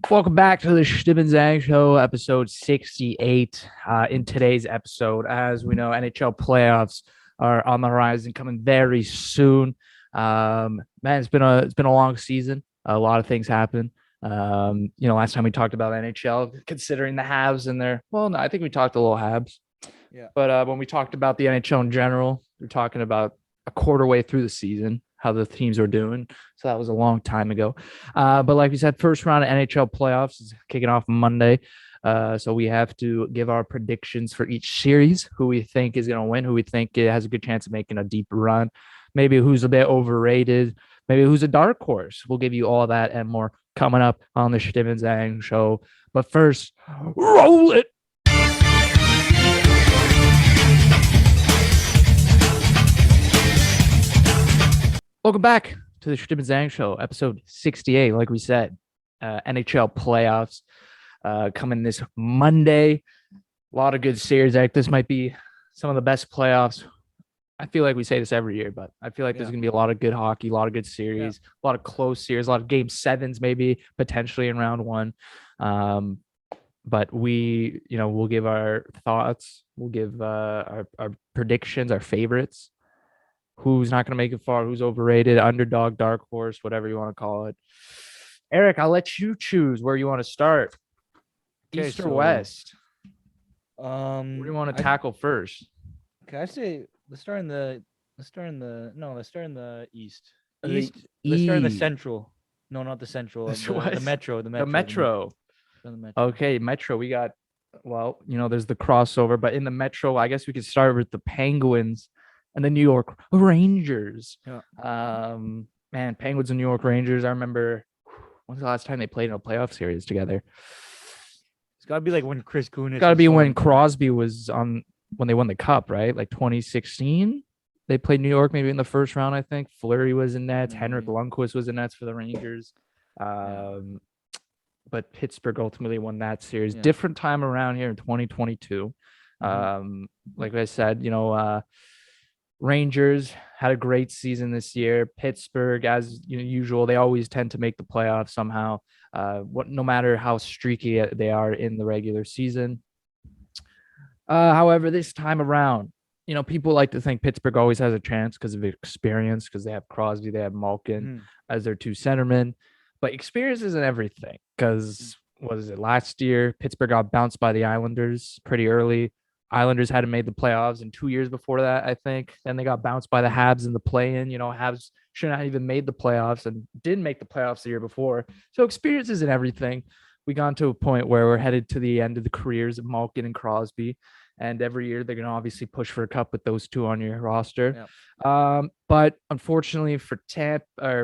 Welcome back to the Chtib Zhang Show, episode 68. In today's episode, as we know, NHL playoffs are on the horizon, coming very soon. Man, it's been a long season. A lot of things happen. Last time we talked about NHL, considering the Habs and their no, I think we talked a little Habs, Yeah. but when we talked about the NHL in general, we're talking about a quarter way through the season, how the teams were doing. So that was a long time ago. But like we said, first round of NHL playoffs is kicking off Monday. So we have to give our predictions for each series, who we think is going to win, who we think has a good chance of making a deep run, maybe who's a bit overrated, maybe who's a dark horse. We'll give you all that and more coming up on the Chtib Zhang Show. But first, roll it. Welcome back to the Chtib Zhang Show, episode 68. Like we said, NHL playoffs coming this Monday. A lot of good series. This might be some of the best playoffs. I feel like we say this every year, but I feel like there's going to be a lot of good hockey, a lot of good series, a lot of close series, a lot of game sevens, maybe potentially in round one. But we'll give our thoughts. We'll give our predictions, our favorites. Who's not going to make it far, who's overrated, underdog, dark horse, whatever you want to call it. Eric, I'll let you choose where you want to start. East or West? What do you want to tackle first? Okay, I say let's start in the East. Let's start in the Central. No, not the Central. The Metro. The Metro. Okay, Metro. We got there's the crossover, but in the Metro, I guess we could start with the Penguins and the New York Rangers. Yeah. Man, Penguins and New York Rangers. I remember when's the last time they played in a playoff series together? It's got to be like when Chris Kunitz. It's got to be when Crosby was on, when they won the Cup, right? Like 2016. They played New York maybe in the first round, I think. Fleury was in nets. Henrik Lundqvist was in nets for the Rangers. But Pittsburgh ultimately won that series. Yeah. Different time around here in 2022. Like I said, Rangers had a great season this year. Pittsburgh, as usual, they always tend to make the playoffs somehow. No matter how streaky they are in the regular season. However, this time around, people like to think Pittsburgh always has a chance because of experience, because they have Crosby, they have Malkin as their two centermen. But experience isn't everything, because what is it? Last year, Pittsburgh got bounced by the Islanders pretty early. Islanders hadn't made the playoffs in 2 years before that, I think. Then they got bounced by the Habs in the play-in. Habs should not even made the playoffs and didn't make the playoffs the year before. So experience isn't everything. We got to a point where we're headed to the end of the careers of Malkin and Crosby. And every year they're going to obviously push for a cup with those two on your roster. Yep. But unfortunately for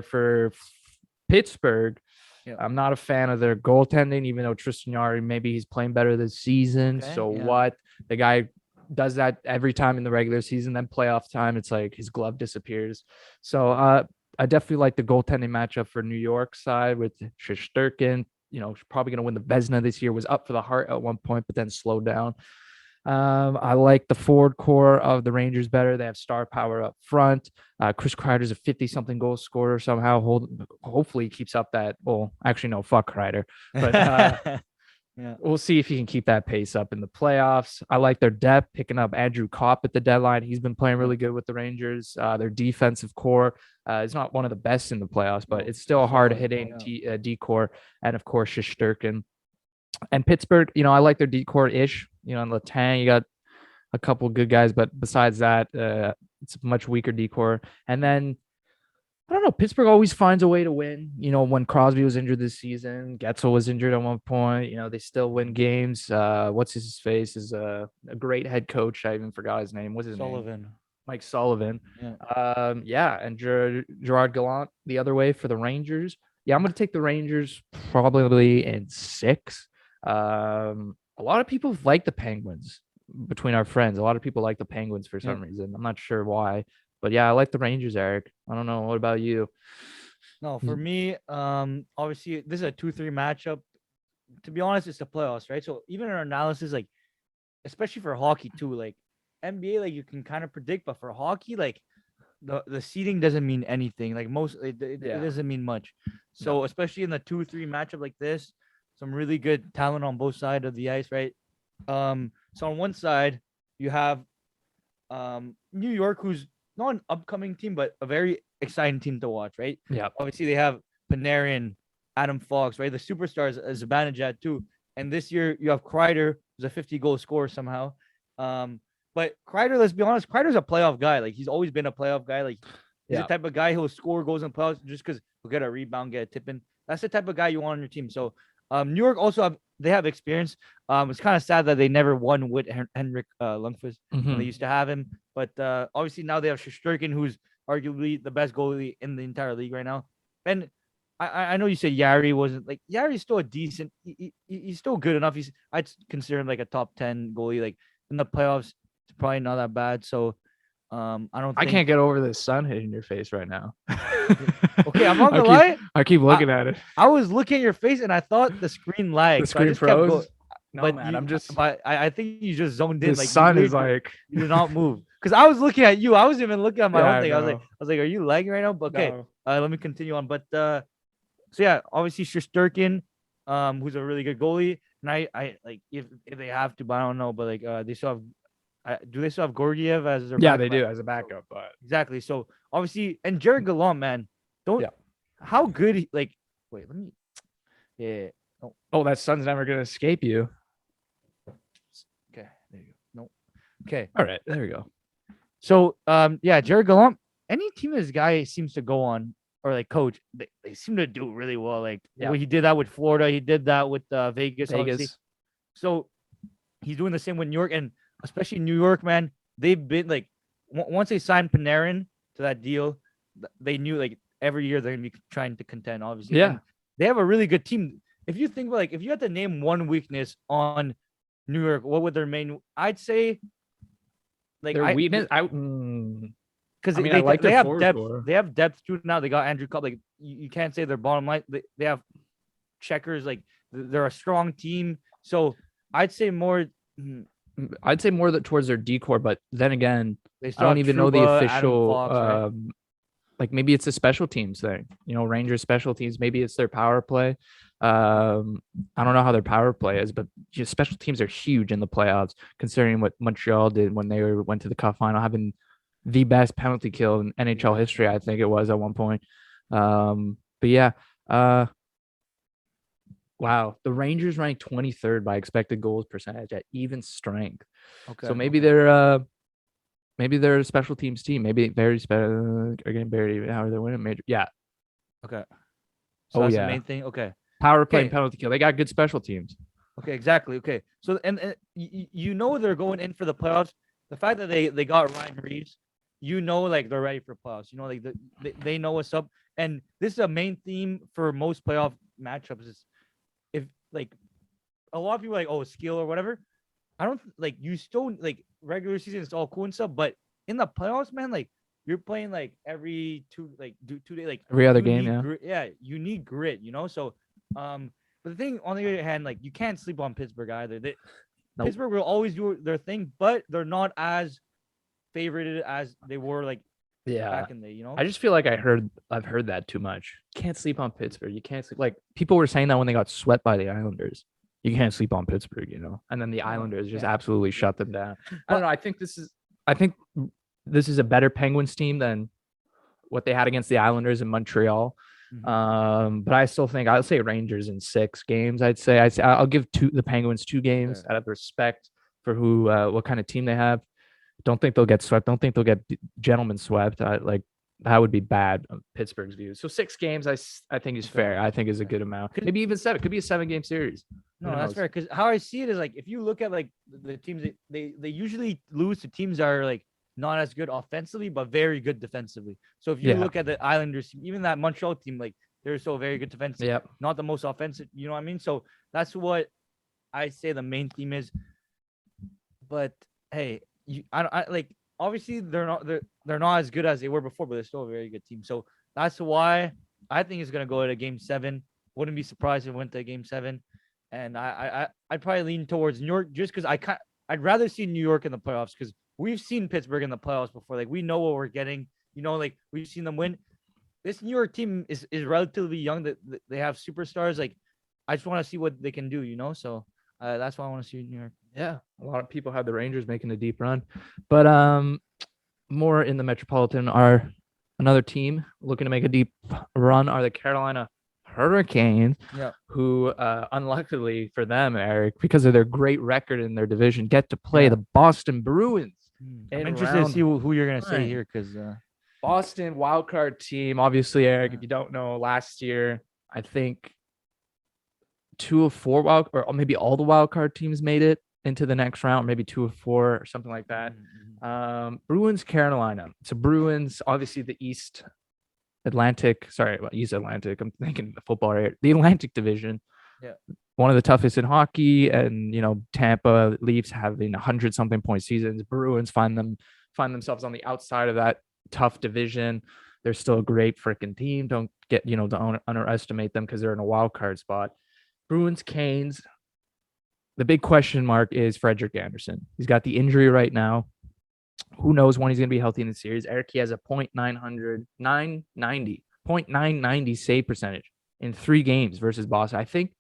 for Pittsburgh, I'm not a fan of their goaltending, even though Tristan Jarry, maybe he's playing better this season. Okay, what? The guy does that every time in the regular season, then playoff time, it's like his glove disappears. So I definitely like the goaltending matchup for New York side with Shesterkin. Probably going to win the Vezina this year, was up for the Hart at one point, but then slowed down. I like the forward core of the Rangers better. They have star power up front. Chris Kreider's a 50-something goal scorer somehow. Hopefully he keeps up that. Well, actually, no, fuck Kreider. But we'll see if he can keep that pace up in the playoffs. I like their depth, picking up Andrew Kopp at the deadline. He's been playing really good with the Rangers. Their defensive core is not one of the best in the playoffs, but it's still a hard-hitting D-core. And, of course, Shesterkin. And Pittsburgh, I like their D-core-ish. In Letang, you got a couple good guys, but besides that, it's a much weaker D-core. And then, I don't know, Pittsburgh always finds a way to win. When Crosby was injured this season, Getzel was injured at one point. They still win games. What's his face is a great head coach. I even forgot his name. What's his name? Mike Sullivan. Yeah. And Gerard Gallant the other way for the Rangers. Yeah, I'm going to take the Rangers probably in 6. A lot of people like the Penguins between our friends. A lot of people like the Penguins for some reason. I'm not sure why, but yeah, I like the Rangers, Eric. I don't know. What about you? No, for me, obviously this is a 2-3 matchup. To be honest, it's the playoffs, right? So even in our analysis, like, especially for hockey too, like NBA, like you can kind of predict, but for hockey, like the seeding doesn't mean anything. Like it doesn't mean much. So especially in the 2-3 matchup like this, some really good talent on both sides of the ice, right? So on one side you have New York, who's not an upcoming team, but a very exciting team to watch, right? Yeah. Obviously, they have Panarin, Adam Fox, right? The superstars, Zibanejad too. And this year you have Kreider, who's a 50-goal scorer somehow. But Kreider, let's be honest, Kreider's a playoff guy. Like he's always been a playoff guy. Like he's the type of guy who'll score goals in playoffs just because he'll get a rebound, get a tip in. That's the type of guy you want on your team. So New York also have experience. It's kind of sad that they never won with Henrik Lundqvist when they used to have him. But obviously now they have Shesterkin, who's arguably the best goalie in the entire league right now. And I know you said Yari wasn't like Yari's still a decent. He's still good enough. I'd consider him like a top 10 goalie. Like in the playoffs, it's probably not that bad. So I can't get over the sun hitting your face right now. Okay, I'm not gonna lie. I keep looking at it. I was looking at your face and I thought the screen lagged. The screen froze. No, but man, I think you just zoned in. The like sun is like you did not move because I was looking at you. I wasn't even looking at my own thing. No. I was like, are you lagging right now? But okay, no. Let me continue on. But so yeah, obviously Shesterkin, who's a really good goalie, and I like if they have to, but I don't know. But like they still have. Do they still have Gorgiev as their backup? They do as a backup, but exactly. So obviously, and Jared Gallant, man, how good wait, let me oh, that sun's never gonna escape you. Okay, there you go. No. Okay. All right, there we go. So yeah, Jared Gallant, any team this guy seems to go on or like coach, they seem to do really well. Like he did that with Florida, he did that with Vegas. Obviously. So he's doing the same with New York, and especially New York, man. They've been like once they signed Panarin to that deal, they knew like every year they're gonna be trying to contend. Obviously, and they have a really good team. If you think like if you had to name one weakness on New York, what would their main? I'd say like their weakness. Because they have depth. They have depth too now. They got Andrew Cup. Like you can't say their bottom line. They have checkers. Like they're a strong team. So I'd say more. I'd say more towards their decor, but then again, I don't even know the official. Fox, right? Like maybe it's a special teams thing. Rangers special teams. Maybe it's their power play. I don't know how their power play is, but special teams are huge in the playoffs, considering what Montreal did when they went to the Cup final, having the best penalty kill in NHL history. I think it was at one point. But yeah. Wow, the Rangers ranked 23rd by expected goals percentage at even strength. Okay, so maybe they're a special teams team. Maybe very special. Again, buried. How are they winning major? Yeah. Okay. So that's the main thing. Okay. Power play and penalty kill. They got good special teams. Okay, exactly. Okay, so and they're going in for the playoffs. The fact that they got Ryan Reeves, like they're ready for playoffs. Like they know what's up. And this is a main theme for most playoff matchups. Is if like a lot of people are like, oh, skill or whatever. I don't like you still like regular season is all cool and stuff, but in the playoffs, man, like you're playing like every 2 days, like every other game. You need grit, So but the thing on the other hand, like you can't sleep on Pittsburgh either. Pittsburgh will always do their thing, but they're not as favorited as they were like back in the, I just feel like I've heard that too much. Can't sleep on Pittsburgh. You can't sleep. Like people were saying that when they got swept by the Islanders. You can't sleep on Pittsburgh, and then the Islanders just absolutely shut them down. I don't know. I think this is a better Penguins team than what they had against the Islanders in Montreal. Mm-hmm. But I still think I'll say Rangers in 6 games. I'll give the Penguins 2 games out of respect for what kind of team they have. Don't think they'll get swept. Don't think they'll get gentlemen swept. That would be bad on Pittsburgh's view. So 6 games, I think is fair. I think is a good amount. Maybe even 7. Could be a 7-game series. No, that's fair. Because how I see it is like if you look at like the teams, they usually lose to teams that are like not as good offensively, but very good defensively. So if you look at the Islanders, even that Montreal team, like they're still very good defensively. Yep. Not the most offensive. You know what I mean? So that's what I say the main theme is. But hey, I like obviously they're not as good as they were before, but they're still a very good team. So that's why I think it's gonna go to Game 7. Wouldn't be surprised if it went to Game 7. And I'd probably lean towards New York just because I'd rather see New York in the playoffs because we've seen Pittsburgh in the playoffs before. Like we know what we're getting. Like we've seen them win. This New York team is relatively young. That they have superstars. Like I just want to see what they can do, So that's why I want to see New York. Yeah, a lot of people have the Rangers making a deep run, but more in the Metropolitan are another team looking to make a deep run are the Carolina Hurricanes, Yeah. who unluckily for them, Eric, because of their great record in their division, get to play the Boston Bruins. I'm interested to see who you're gonna say here, because Boston wildcard team. Obviously, Eric, if you don't know, last year I think 2 of 4 wild, or maybe all the wildcard teams made it into the next round, maybe 2 of 4 or something like that. Bruins, Carolina. So Bruins, obviously the East Atlantic. Sorry, East Atlantic. I'm thinking the football area. The Atlantic Division. Yeah. One of the toughest in hockey, and Tampa Leafs having 100-something point seasons. Bruins find themselves on the outside of that tough division. They're still a great freaking team. Don't underestimate them because they're in a wild card spot. Bruins, Canes. The big question mark is Frederik Andersen. He's got the injury right now. Who knows when he's going to be healthy in the series? Eric, he has a .990 save percentage in 3 games versus Boston. I think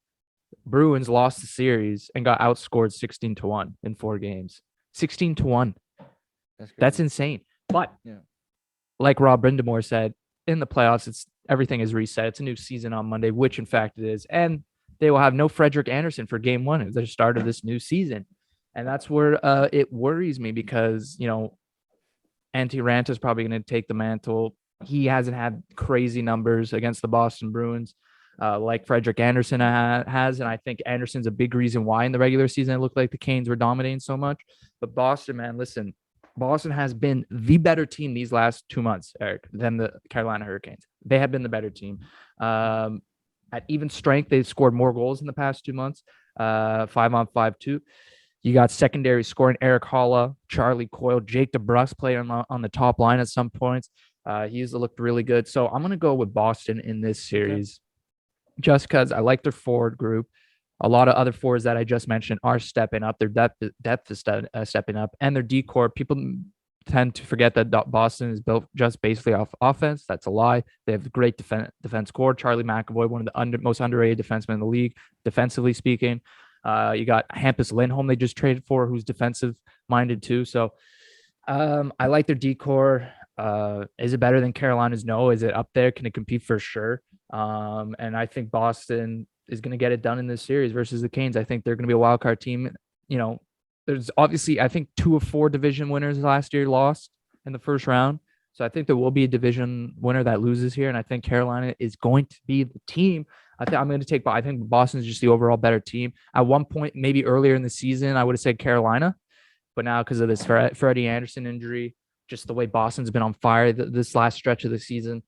Bruins lost the series and got outscored 16-1 in 4 games. 16-1. That's insane. But like Rob Brindamore said, in the playoffs, everything is reset. It's a new season on Monday, which in fact it is. And they will have no Frederik Andersen for game 1 at the start of this new season. And that's where it worries me because, Antti Raanta is probably going to take the mantle. He hasn't had crazy numbers against the Boston Bruins like Frederik Andersen has. And I think Andersen's a big reason why in the regular season it looked like the Canes were dominating so much. But Boston, man, listen, Boston has been the better team these last 2 months, Eric, than the Carolina Hurricanes. They have been the better team. At even strength, they've scored more goals in the past 2 months, 5-on-5 too. You got secondary scoring, Eric Holla, Charlie Coyle, Jake DeBrusk played on the top line at some points. He's looked really good. So I'm going to go with Boston in this series just because I like their forward group. A lot of other forwards that I just mentioned are stepping up. Their depth is stepping up, and their decor. People tend to forget that Boston is built just basically off offense. That's a lie. They have a great defense core. Charlie McAvoy, one of the most underrated defensemen in the league, defensively speaking. You got Hampus Lindholm they just traded for, who's defensive minded too. So I like their decor. Is it better than Carolina's? No. Is it up there? Can it compete? For sure. And I think Boston is going to get it done in this series versus the Canes. I think they're going to be a wild card team. There's obviously, I think 2 of 4 division winners last year lost in the first round. So I think there will be a division winner that loses here. And I think Carolina is going to be the team. I think Boston's just the overall better team. At one point, maybe earlier in the season, I would have said Carolina. But now because of this Freddie Andersen injury, just the way Boston's been on fire this last stretch of the season,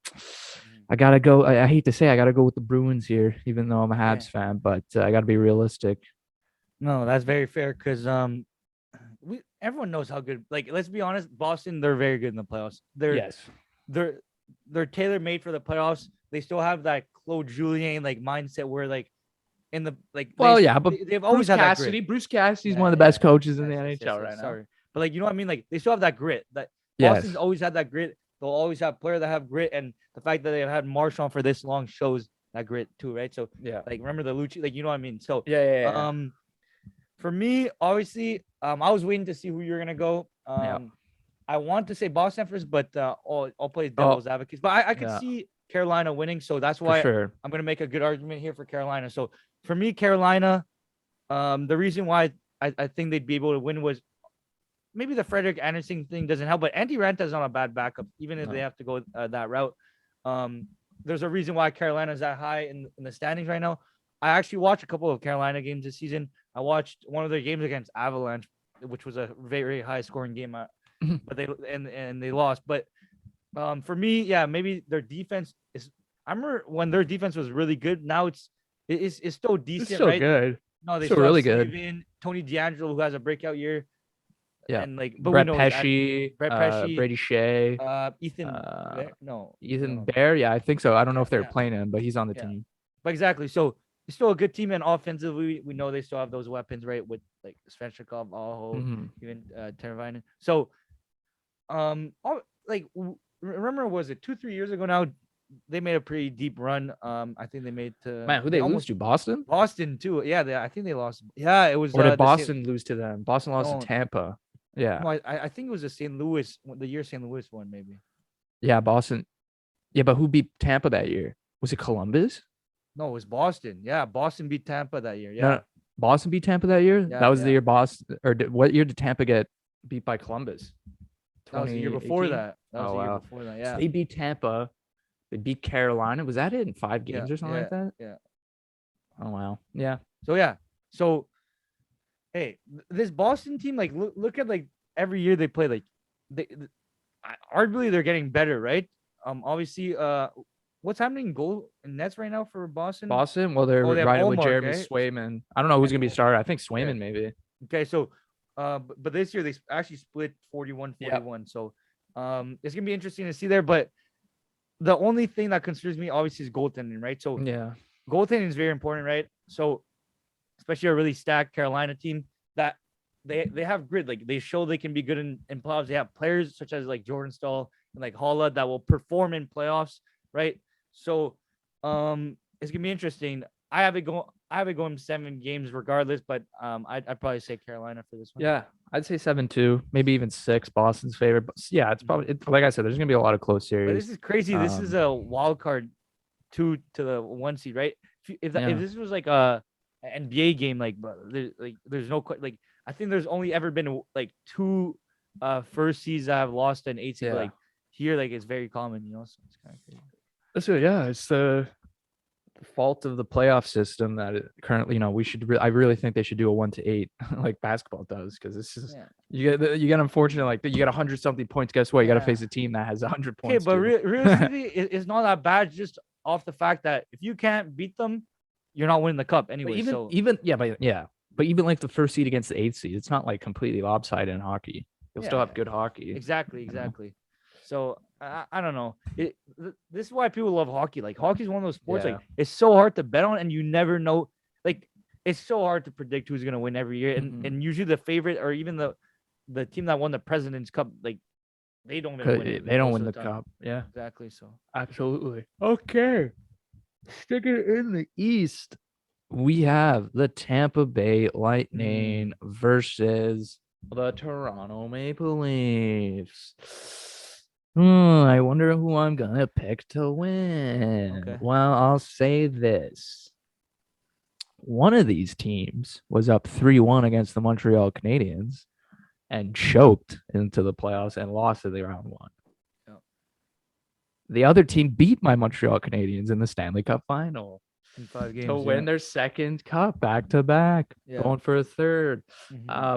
I got to go. I hate to say I got to go with the Bruins here, even though I'm a Habs fan, but I got to be realistic. No, that's very fair because everyone knows how good. Like, let's be honest, Boston, they're very good in the playoffs. They're tailor made for the playoffs. They still have that Claude Julien mindset where in the but they've always had that grit. Bruce Cassidy's one of the best coaches in the NHL right now. Sorry, but you know what I mean. They still have that grit. That Boston's always had that grit. They'll always have players that have grit, and the fact that they've had Marchand for this long shows that grit too, right? So remember the Lucci, you know what I mean. So for me, obviously, I was waiting to see who you're gonna go. I want to say Boston first, but I'll play devil's advocate. But I could see Carolina winning, so that's why I'm gonna make a good argument here for Carolina. So for me, Carolina, the reason why I think they'd be able to win was maybe the Frederik Andersen thing doesn't help, but Antti Raanta is not a bad backup, even if they have to go that route. There's a reason why Carolina's that high in the standings right now. I actually watched a couple of Carolina games this season. I watched one of their games against Avalanche, which was a very high scoring game, but they lost. But for me, maybe their defense is. I remember when their defense was really good. Now it's still decent. It's still right? good. No, they still still really have good. Tony DeAngelo, who has a breakout year. Yeah, and Brett Pesci, Brady Shea, Ethan Bear. Yeah, I think so. I don't know if they're playing him, but he's on the team. But exactly. So it's still a good team, and offensively, we know they still have those weapons, right? With Svechnikov, Aho, even Teravainen. So, remember, was it 2-3 years ago now? they made a pretty deep run. I think they made to Man, who they lose to? Boston? Boston too. Yeah, I think they lost. Yeah, it was Or did the Boston lose to them? Boston lost to no, Tampa. Yeah. no, I think it was the St. Louis, the year St. Louis won, maybe. Yeah, Boston. Yeah, but who beat Tampa that year? Was it Columbus? No, it was Boston. Yeah, Boston beat Tampa that year. No, Yeah, Boston beat Tampa that year. That yeah, was the yeah. year Boston. Or what year did Tampa get beat by Columbus? That was the year before 2018. that. That was Oh the year wow. before that. So Yeah, they beat Tampa. They beat Carolina. Was that it in 5 games or something yeah, like that? yeah. Oh wow. Yeah. So yeah, so hey, this Boston team, like, look at like every year they play, like, arguably they're getting better, right? Obviously, what's happening in goal and nets right now for Boston? Boston. Well, they're Oh, they have riding with Allmark, Jeremy right? Swayman. I don't know who's And gonna be started. I think okay, Swayman maybe. okay, so, but this year they actually split 41-41. Yeah. So, it's gonna be interesting to see there. But the only thing that concerns me obviously is goaltending, right? So Yeah. goaltending is very important, right? So especially a really stacked Carolina team that they have grit. Like, they show they can be good in playoffs. They have players such as like Jordan Stahl and like Holla that will perform in playoffs, right? So it's gonna be interesting. I have it going 7 games regardless, but I'd probably say Carolina for this one. Yeah. I'd say 7-2, maybe even 6. Boston's favorite. But yeah, it's probably like I said. There's gonna be a lot of close But series. this is crazy. This is a wild card 2 to the 1 seed, right? If this was like a NBA game, like, there's no like, I think there's only ever been like 2 first seeds that have lost an 8 seed. Yeah. But like here, like, it's very common, So it's kind of crazy. That's good. Yeah, it's the fault of the playoff system that it currently, I really think they should do a 1-8 like basketball does, because this is you get unfortunate, like you get 100 something points. Guess what? You got to face a team that has 100 Okay, points. but realistically, it's not that bad. Just off the fact that if you can't beat them, you're not winning the cup anyway. But even like the first seed against the 8th seed, it's not like completely lopsided in hockey. You'll still have good hockey. Exactly. So I don't know. This is why people love hockey. Like, hockey is one of those sports. Like, it's so hard to bet on, and you never know. Like, it's so hard to predict who's gonna win every year, and usually the favorite or even the team that won the President's Cup, like, they don't even win it. They don't win the cup. Yeah, exactly. So absolutely. Okay, sticking in the East, we have the Tampa Bay Lightning versus the Toronto Maple Leafs. I wonder who I'm gonna pick to win. Okay. Well, I'll say this. One of these teams was up 3-1 against the Montreal Canadiens and choked into the playoffs and lost in the round 1. Yep. The other team beat my Montreal Canadiens in the Stanley Cup final in 5 games to win their second cup back to back, going for a third.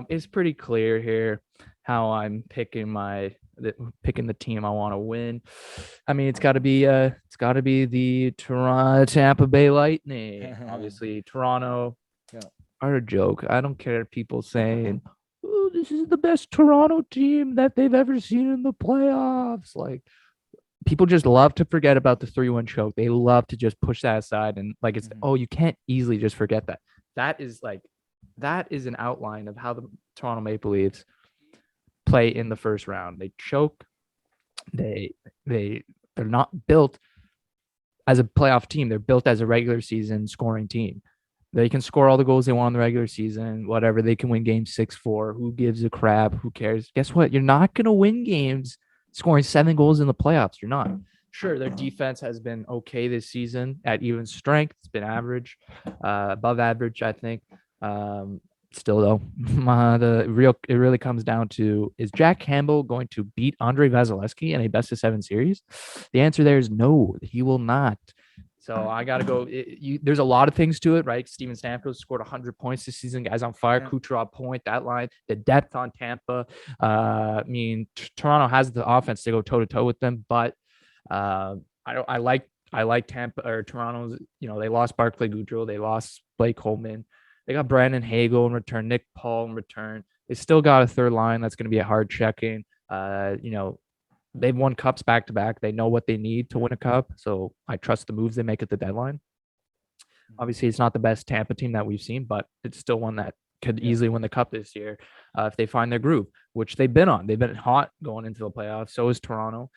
It's pretty clear here how I'm picking the team I want to win. I mean, it's got to be the Tampa Bay Lightning. Obviously, Toronto are a joke. I don't care if people saying, "Oh, this is the best Toronto team that they've ever seen in the playoffs." Like, people just love to forget about the 3-1 choke. They love to just push that aside, and like, it's you can't easily just forget that. That is an outline of how the Toronto Maple Leafs play in the first round. They choke. They're not built as a playoff team. They're built as a regular season scoring team. They can score all the goals they want in the regular season, whatever. They can win games 6-4. Who gives a crap? Who cares? Guess what? You're not going to win games scoring 7 goals in the playoffs. You're not. Sure, their defense has been okay this season at even strength. It's been average, above average, I think. Still, though, it really comes down to, is Jack Campbell going to beat Andre Vasilesky in a best-of-7 series? The answer there is no, he will not. So I got to go. There's a lot of things to it, right? Steven Stamkos scored 100 points this season. Guys on fire. Kucherov point, that line, the depth on Tampa. I mean, Toronto has the offense to go toe-to-toe with them, but I like Tampa or Toronto's. They lost Barclay Goodrow. They lost Blake Coleman. They got Brandon Hagel in return, Nick Paul in return. They still got a third line that's going to be a hard checking. They've won cups back to back. They know what they need to win a cup. So I trust the moves they make at the deadline. Obviously, it's not the best Tampa team that we've seen, but it's still one that could easily win the cup this year if they find their groove, which they've been on. They've been hot going into the playoffs. So is Toronto.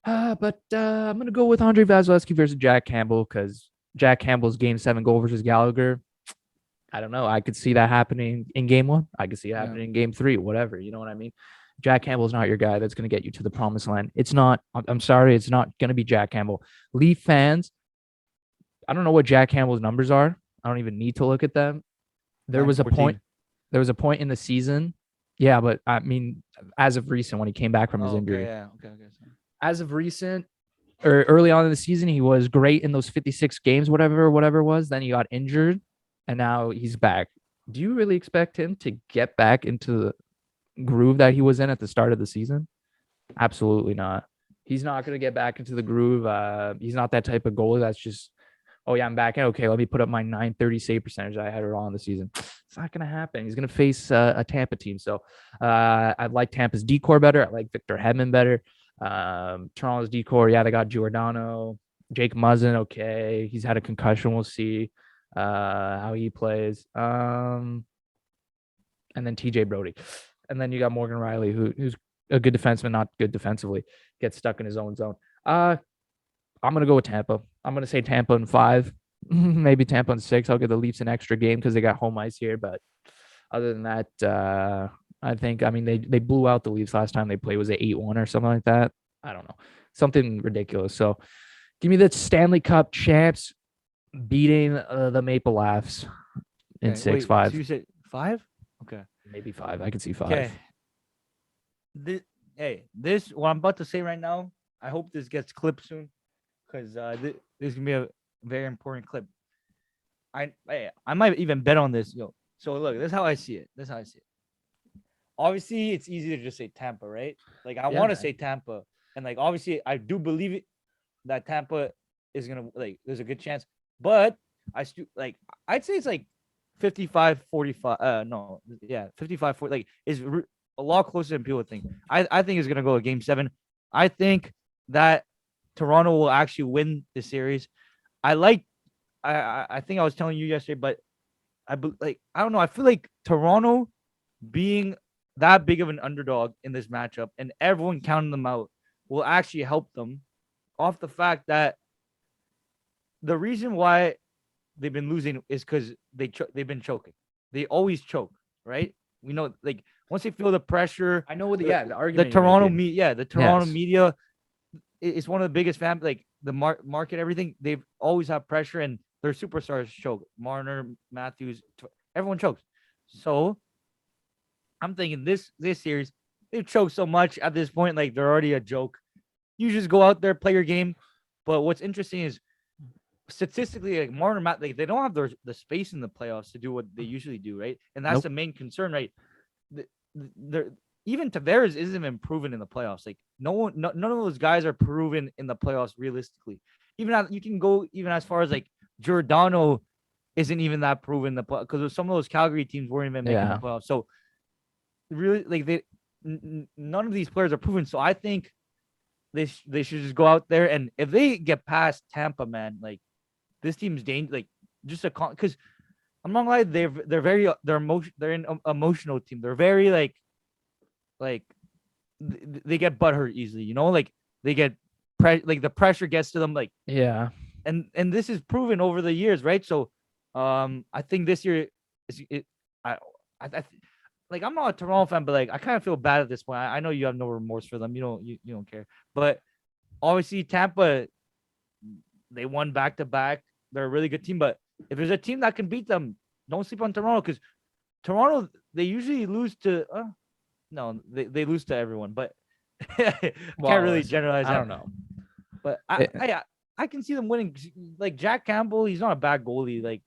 But I'm gonna go with Andre Vasilesky versus Jack Campbell because Jack Campbell's Game 7 goal versus Gallagher. I don't know. I could see that happening in Game 1. I could see it happening in Game 3. Whatever. You know what I mean? Jack Campbell's not your guy that's going to get you to the promised land. It's not. I'm sorry. It's not going to be Jack Campbell. Leaf fans, I don't know what Jack Campbell's numbers are. I don't even need to look at them. There was a 9-14. point. There was a point in the season. Yeah, but I mean, as of recent, when he came back from his injury, Okay. as of recent or early on in the season, he was great in those 56 games, whatever it was. Then he got injured, and now he's back. Do you really expect him to get back into the groove that he was in at the start of the season? Absolutely not. He's not going to get back into the groove. He's not that type of goalie that's just, oh yeah, I'm back in. Okay, let me put up my 930 save percentage I had early in the season. It's not going to happen. He's going to face a Tampa team. So I like Tampa's decor better. I like Victor Hedman better. Toronto's decor, yeah, they got Giordano, Jake Muzzin. Okay, he's had a concussion. We'll see how he plays. And then TJ Brody, and then you got Morgan Riley, who's a good defenseman, not good defensively, gets stuck in his own zone. I'm gonna go with Tampa. I'm gonna say Tampa in 5, maybe Tampa in 6. I'll give the Leafs an extra game because they got home ice here. But other than that, I think, I mean, they blew out the Leafs last time they played. Was it 8-1 or something like that? I don't know, something ridiculous. So give me the Stanley Cup champs beating the Maple Laughs in Okay, 6-5. So you said 5? Okay. Maybe 5. I could see 5. Okay. This what I'm about to say right now, I hope this gets clipped soon, because this is gonna be a very important clip. I might even bet on this, yo. So look, this is how I see it. Obviously, it's easy to just say Tampa, right? Like I want to say Tampa, and like obviously, I do believe it that Tampa is gonna, like, there's a good chance, but I'd say it's like 55-45. No, yeah, 55-40. Like is a lot closer than people think. I think it's gonna go to Game 7. I think that Toronto will actually win the series. I think I was telling you yesterday, but I don't know. I feel like Toronto being that big of an underdog in this matchup and everyone counting them out will actually help them, off the fact that the reason why they've been losing is because they've been choking. They always choke, right? We know, like, once they feel the pressure. I know what the argument. The Toronto media is one of the biggest fan, like the market, everything. They've always have pressure, and their superstars choke. Marner, Matthews, everyone chokes. So I'm thinking this series, they've choked so much at this point, like they're already a joke. You just go out there, play your game. But what's interesting is, statistically, like Marner, Matt, like they don't have the space in the playoffs to do what they usually do, right? And that's the main concern, right? Even Tavares isn't even proven in the playoffs. Like none of those guys are proven in the playoffs realistically. You can go even as far as like Giordano isn't even that proven in the playoffs, because some of those Calgary teams weren't even making the playoffs. So really, like none of these players are proven. So I think they should just go out there, and if they get past Tampa, man, like this team's dangerous. Like just because I'm not gonna lie, they're an emotional team. They're very like they get butthurt easily, you know, like they get like the pressure gets to them, like and this is proven over the years, right? So I think this year like I'm not a Toronto fan, but like I kind of feel bad at this point. I know you have no remorse for them. You don't care. But obviously Tampa, they won back to back. They're a really good team. But if there's a team that can beat them, don't sleep on Toronto, because Toronto, they usually lose to no, they lose to everyone, but can't really generalize. I don't know. But I can see them winning. Like Jack Campbell, he's not a bad goalie. Like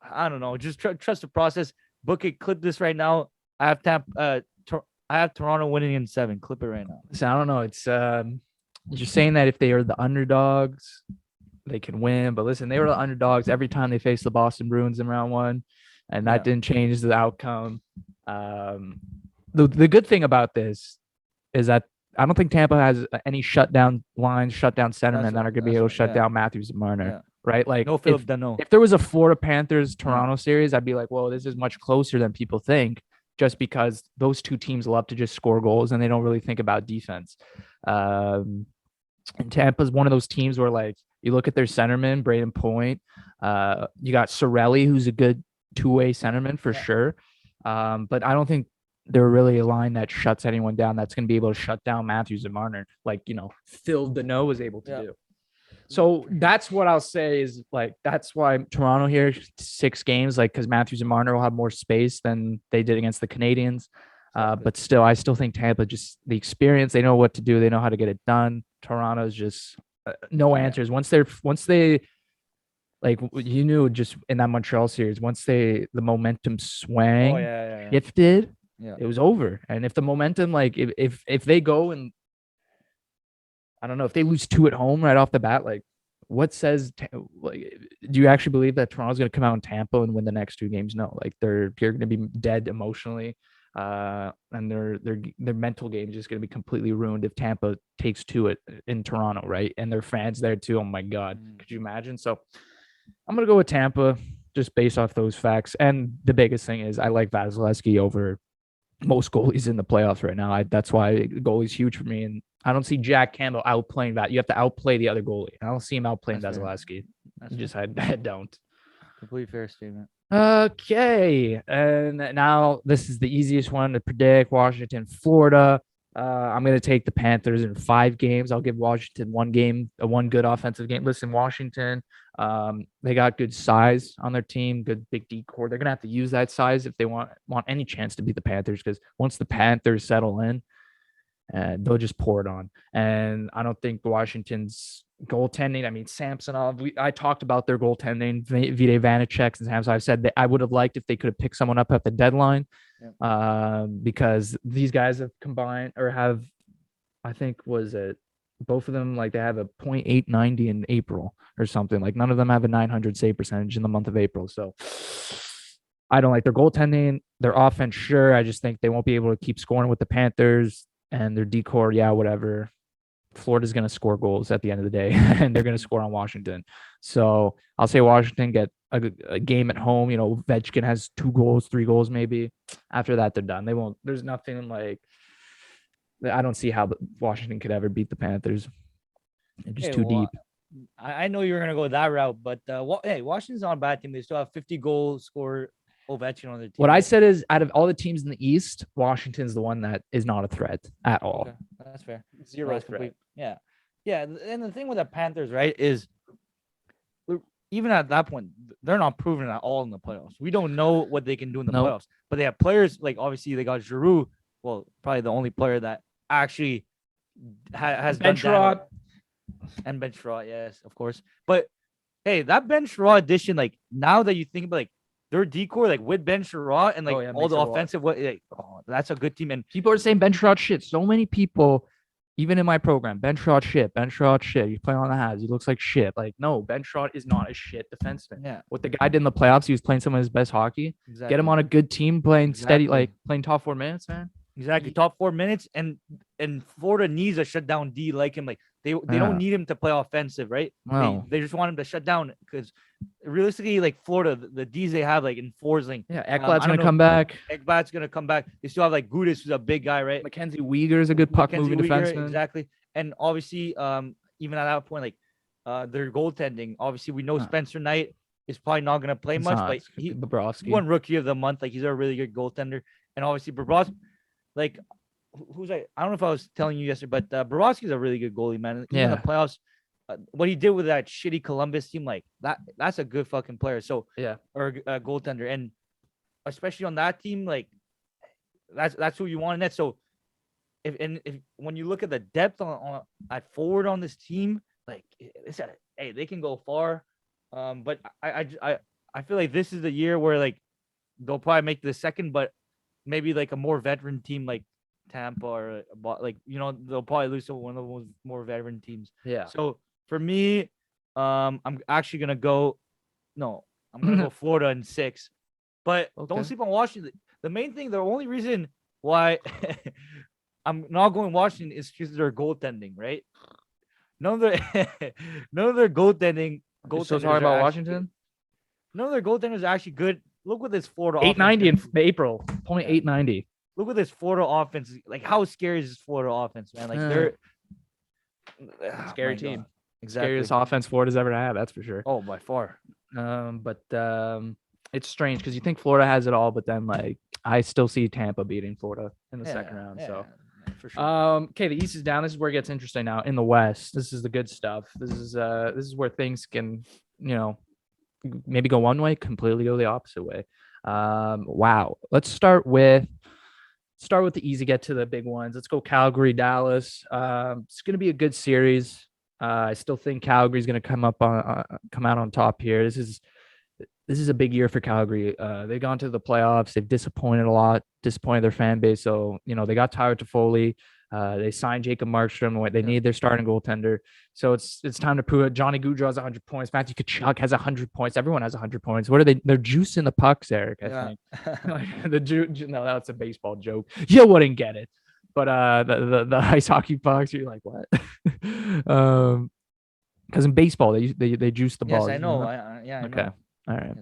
I don't know, just trust the process. Book it, clip this right now. I have Toronto winning in 7. Clip it right now. So I don't know. It's you're saying that if they are the underdogs, they can win. But listen, they were the underdogs every time they faced the Boston Bruins in round 1, and that didn't change the outcome. The good thing about this is that I don't think Tampa has any shutdown lines, shutdown centermen that are going to be able to shut down Matthews and Marner, right? Like no Philip Danault. If there was a Florida Panthers Toronto series, I'd be like, well, this is much closer than people think, just because those two teams love to just score goals and they don't really think about defense. And Tampa's one of those teams where like you look at their centerman, Braden Point. You got Sorelli, who's a good two-way centerman for sure. But I don't think they're really a line that shuts anyone down. That's going to be able to shut down Matthews and Marner, like Phil Deneau was able to do. So that's what I'll say is like that's why Toronto here 6 games, like because Matthews and Marner will have more space than they did against the Canadians. But still, I still think Tampa, just the experience, they know what to do, they know how to get it done. Toronto's just no answers. Once they like just in that Montreal series, once the momentum swang shifted, it was over. And if the momentum, like if they go and I don't know, if they lose 2 at home right off the bat, like what says like do you actually believe that Toronto's going to come out in Tampa and win the next 2 games? No, like you're going to be dead emotionally. And their mental game is just going to be completely ruined if Tampa takes 2 in Toronto, right? And their fans there too. Oh my God, could you imagine? So I'm gonna go with Tampa just based off those facts. And the biggest thing is I like Vasilesky over most goalies in the playoffs right now. That's why goalie's huge for me. And I don't see Jack Campbell outplaying that. You have to outplay the other goalie. I don't see him outplaying Vasilevsky. I don't. Complete fair statement. Okay. And now this is the easiest one to predict. Washington, Florida. I'm going to take the Panthers in 5 games. I'll give Washington 1 game, one good offensive game. Listen, Washington, they got good size on their team, good big decor. They're going to have to use that size if they want any chance to beat the Panthers, because once the Panthers settle in, they'll just pour it on. And I don't think Washington's goaltending. I mean, Samsonov, I talked about their goaltending, Vita Vanacek and Samsonov. I've said that I would have liked if they could have picked someone up at the deadline, because these guys have combined or have, I think, was it both of them, like they have a .890 in April or something. Like none of them have a 900 save percentage in the month of April. So I don't like their goaltending, their offense. Sure. I just think they won't be able to keep scoring with the Panthers and their decor. Yeah, whatever. Florida's going to score goals at the end of the day, and they're going to score on Washington. So I'll say Washington get a game at home. Ovechkin has 2 goals, 3 goals maybe. After that, they're done. They won't. There's nothing like. I don't see how Washington could ever beat the Panthers. They're just too deep. I know you're going to go that route, but Washington's not a bad team. They still have 50 goal scorer Ovechkin on their team. What I said is, out of all the teams in the East, Washington's the one that is not a threat at all. Okay, that's fair. 0 threat. Yeah. And the thing with the Panthers, right, is even at that point, they're not proven at all in the playoffs. We don't know what they can do in the playoffs. But they have players like, obviously they got Giroux. Well, probably the only player that actually has Ben Sherratt. And Ben Sherratt, yes, of course. But hey, that Ben Sherratt addition, like now that you think about like their decor, like with Ben Sherratt and like all the offensive, that's a good team. And people are saying Ben Sherratt shit. So many people, even in my program, Ben Sherratt shit. Ben Sherratt shit. He's playing on the Habs. He looks like shit. Like, no, Ben Sherratt is not a shit defenseman. Yeah. What the guy did in the playoffs, he was playing some of his best hockey. Exactly. Get him on a good team, playing steady, like playing top 4 minutes, man. Exactly, top 4 minutes, and Florida needs a shutdown D like him. Like they don't need him to play offensive, right? No. They just want him to shut down, because realistically, like Florida, the Ds they have like in Forsling. Yeah, Ekblad's gonna come back. Ekblad's gonna come back. They still have like Gudis, who's a big guy, right? Mackenzie Weegar is a good puck moving defenseman. Exactly, and obviously, even at that point, like their goaltending. Obviously, we know Spencer Knight is probably not gonna play much, but he won Rookie of the Month. Like he's a really good goaltender, and obviously Bobrovsky. Like, who's I don't know if I was telling you yesterday, but Bobrovsky's a really good goalie, man. Even in the playoffs, what he did with that shitty Columbus team, like that's a good fucking player. So or a goaltender, and especially on that team, like that's who you want in that. So if when you look at the depth on at forward on this team, like hey, they can go far. But I feel like this is the year where like they'll probably make the second, but maybe like a more veteran team like Tampa or like, they'll probably lose to one of those more veteran teams. Yeah. So for me, I'm actually going to go Florida in 6, but don't sleep on Washington. The main thing, the only reason why I'm not going Washington is because of their goaltending, right? None of their goaltending. So talking about Washington? None of their goaltenders are actually good. Look what this Florida 890 in April, .890. Look at this Florida offense. Like, how scary is this Florida offense, man? Like Scary My team. God. Exactly. Scariest offense Florida's ever had. That's for sure. Oh, by far. But it's strange because you think Florida has it all, but then like I still see Tampa beating Florida in the second round. So for sure. Okay, the East is down. This is where it gets interesting now. In the West, this is the good stuff. This is where things can, maybe go one way, completely go the opposite way. Wow. Let's start with the easy, get to the big ones. Let's go Calgary, Dallas. It's going to be a good series. I still think Calgary's going to come out on top here. This is a big year for Calgary. They've gone to the playoffs. They've disappointed a lot, disappointed their fan base. So, they got Tyler Toffoli. They signed Jacob Markstrom. They need their starting goaltender. So it's time to prove it. Johnny Gaudreau has 100 points. Matthew Tkachuk has 100 points. Everyone has 100 points. What are they? They're juicing the pucks, Eric, I think. No, that's a baseball joke. You wouldn't get it. But the ice hockey pucks, you're like, what? Because in baseball, they juice the balls. Yes, I know. I okay. Know. All right.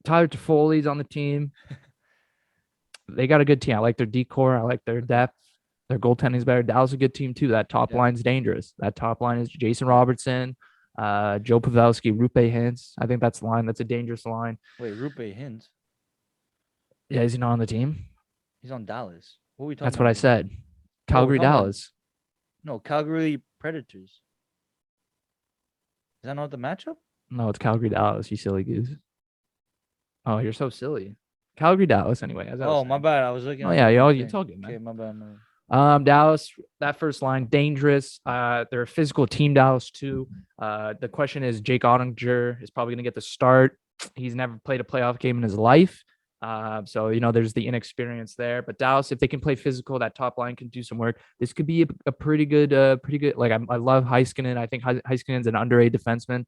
Tyler Toffoli's on the team. They got a good team. I like their decor. I like their depth. Their goaltending's better. Dallas is a good team too. That top line's dangerous. That top line is Jason Robertson, Joe Pavelski, Rupe Hintz. I think that's the line. That's a dangerous line. Wait, Rupe Hintz? Yeah, is he not on the team? He's on Dallas. What are we talking That's about? what I said. Calgary, Dallas. No, Calgary Predators. Is that not the matchup? No, it's Calgary, Dallas, you silly goose. Oh, you're so silly. Calgary, Dallas, anyway. My bad. I was looking. Oh, yeah, it's all good, man. Okay, my bad. Dallas, that first line, dangerous. They're a physical team, Dallas, too. The question is, Jake Ottinger is probably going to get the start. He's never played a playoff game in his life. So, there's the inexperience there. But Dallas, if they can play physical, that top line can do some work. This could be a pretty good. Like, I love Heiskanen. I think Heiskanen's an underrated defenseman.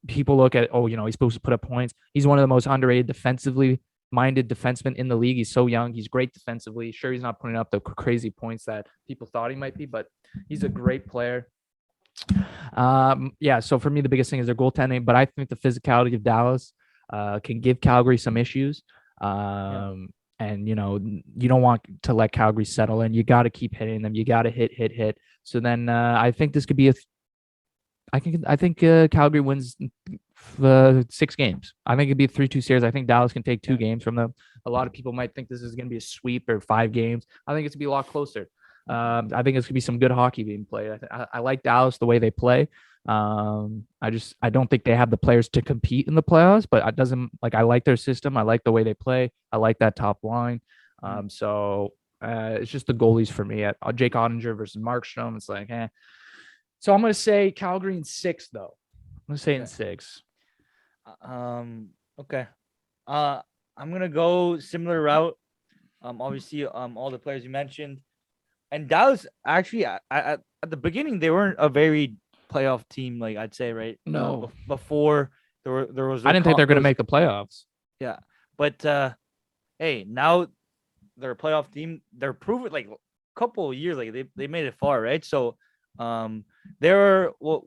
People look at, he's supposed to put up points. He's one of the most underrated defensively minded defenseman in the league. He's so young. He's great defensively. Sure, he's not putting up the crazy points that people thought he might be, but he's a great player. So for me, the biggest thing is their goaltending, but I think the physicality of Dallas can give Calgary some issues. And you don't want to let Calgary settle in. You got to keep hitting them. You got to hit. So then I think this could be I think Calgary wins 6 games. I think it'd be a 3-2 series. I think Dallas can take 2 games from them. A lot of people might think this is going to be a sweep or 5 games. I think it's going to be a lot closer. I think it's going to be some good hockey being played. I like Dallas the way they play. I don't think they have the players to compete in the playoffs, but I like their system. I like the way they play. I like that top line. So it's just the goalies for me. Jake Ottinger versus Markstrom. It's like, So I'm going to say Calgary in 6, though. I'm going to say in 6. Okay. I'm going to go similar route. Obviously, all the players you mentioned. And Dallas, actually, at the beginning, they weren't a very playoff team, like I'd say, right? No. Before there was. I didn't think they're going to make the playoffs. Yeah. But, hey, now they're a playoff team. They're proven, like, a couple of years, like, they made it far, right? So, there were what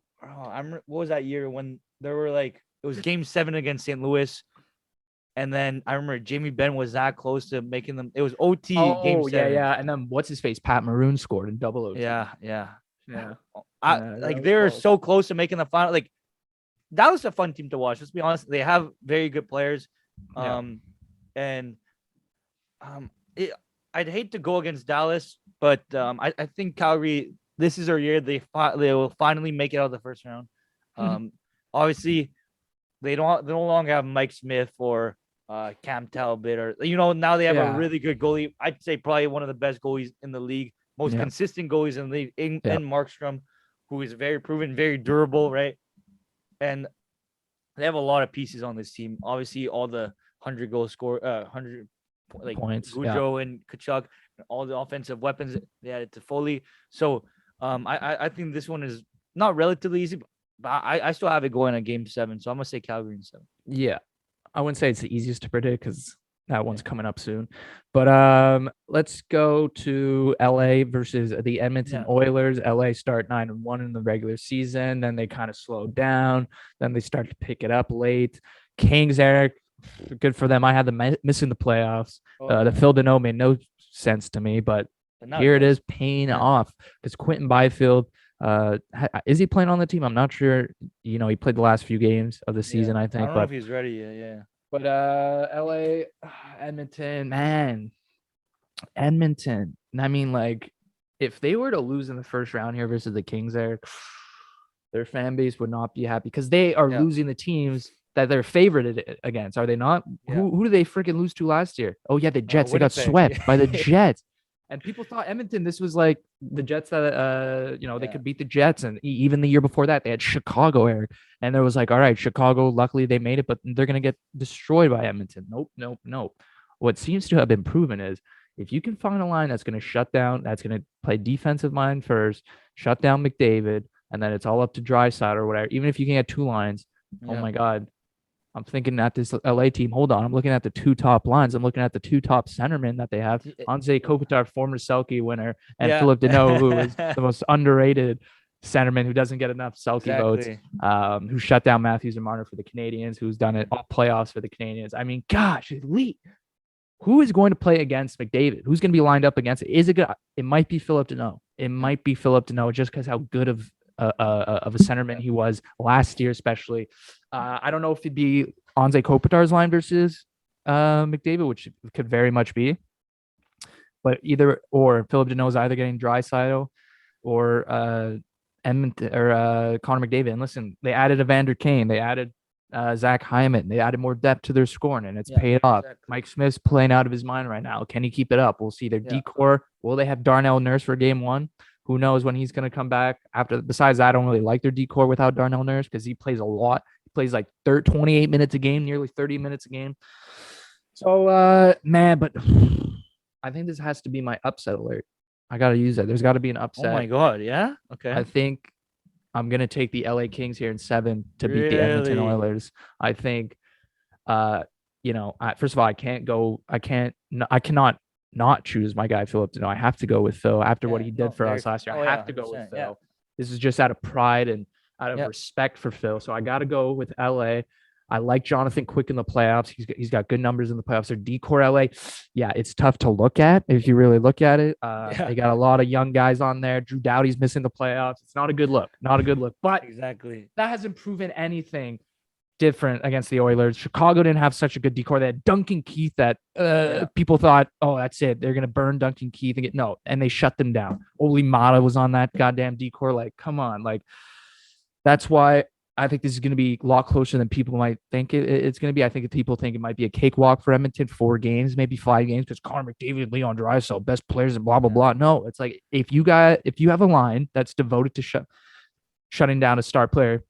was that year when there were like it was Game 7 against St. Louis, and then I remember Jamie Benn was that close to making them. It was OT. Game 7. Yeah, and then what's his face? Pat Maroon scored in double OT. Yeah. They're so close to making the final. Like that was a fun team to watch. Let's be honest, they have very good players. I'd hate to go against Dallas, but I think Calgary. This is their year. They will finally make it out of the first round. Obviously, they no longer have Mike Smith or Cam Talbot, or now they have a really good goalie. I'd say probably one of the best goalies in the league, most consistent goalies in the league, in Markstrom, who is very proven, very durable, right? And they have a lot of pieces on this team. Obviously, all the 100-goal score, 100 points, Gaudreau and Tkachuk, and all the offensive weapons they added to Foley. So. I think this one is not relatively easy, but I still have it going at Game 7, so I'm gonna say Calgary in 7. Yeah, I wouldn't say it's the easiest to predict because that one's coming up soon. But let's go to LA versus the Edmonton Oilers. LA start 9-1 in the regular season, then they kind of slow down, then they start to pick it up late. Kings, Eric, good for them. I had them missing the playoffs. The Phil Deneau made no sense to me, but But now he Here it does. is paying Yeah. off because Quentin Byfield, is he playing on the team? I'm not sure. He played the last few games of the season, I I think, don't know if he's ready yet. Yeah. but LA, Edmonton, man, Edmonton. I mean, like, if they were to lose in the first round here versus the Kings, their fan base would not be happy because they are Yeah. losing the teams that they're favored against. Are they not? Yeah. Who did they freaking lose to last year? Oh yeah, the Jets. They got Winnipeg. swept by the Jets. And people thought Edmonton, this was like the Jets that they Yeah. could beat the Jets. And even the year before that, they had Chicago, Eric. And there was like, all right, Chicago, luckily they made it, but they're gonna get destroyed by Edmonton. Nope, nope, nope. What seems to have been proven is if you can find a line that's gonna shut down, that's gonna play defensive line first, shut down McDavid, and then it's all up to Dryside or whatever. Even if you can get two lines, oh Yeah. my God. I'm thinking at this LA team. Hold on. I'm looking at the two top lines. I'm looking at the two top centermen that they have. Anze Kopitar, former Selke winner, and Yeah. Philip Deneau, who is the most underrated centerman who doesn't get enough Selke votes, Exactly. who shut down Matthews and Marner for the Canadians, who's done it all playoffs for the Canadians. I mean, gosh, elite. Who is going to play against McDavid? Who's going to be lined up against it? Is it good? It might be Philip Deneau. It might be Philip Deneau just because how good of a centerman he was last year, especially. I don't know if it'd be Anze Kopitar's line versus McDavid, which could very much be. But either or, Philip Deneau is either getting Draisaitl or Edmonton or Connor McDavid. And listen, they added Evander Kane, they added Zach Hyman, they added more depth to their scoring, and it's paid off. Exactly. Mike Smith's playing out of his mind right now. Can he keep it up? We'll see. Their decor. Will they have Darnell Nurse for game one? Who knows when he's going to come back after? Besides that, I don't really like their decor without Darnell Nurse because he plays a lot. He plays like 28 minutes a game, nearly 30 minutes a game. So, man, but I think this has to be my upset alert. I got to use that. There's got to be an upset. Oh my God. Yeah. Okay. I think I'm going to take the LA Kings here in 7 to beat the Edmonton Oilers. I think, first of all, I cannot not choose my guy, Philip Deneau. I have to go with Phil after what he did for us last year. I have to go with Phil. Yeah. This is just out of pride and out of respect for Phil. So I got to go with LA. I like Jonathan Quick in the playoffs. He's got good numbers in the playoffs. Their decor LA, yeah, it's tough to look at if you really look at it. They got a lot of young guys on there. Drew Doughty's missing the playoffs. It's not a good look. Not a good look. But exactly, that hasn't proven anything different against the Oilers. Chicago didn't have such a good decor. They had Duncan Keith that people thought, oh, that's it. They're gonna burn Duncan Keith and and they shut them down. Oli Mata was on that goddamn decor. Like, come on, like that's why I think this is going to be a lot closer than people might think it's going to be. I think people think it might be a cakewalk for Edmonton, 4 games, maybe 5 games, because Connor McDavid, Leon Draisaitl, best players and blah, blah, blah. No, it's like if you have a line that's devoted to shutting down a star player,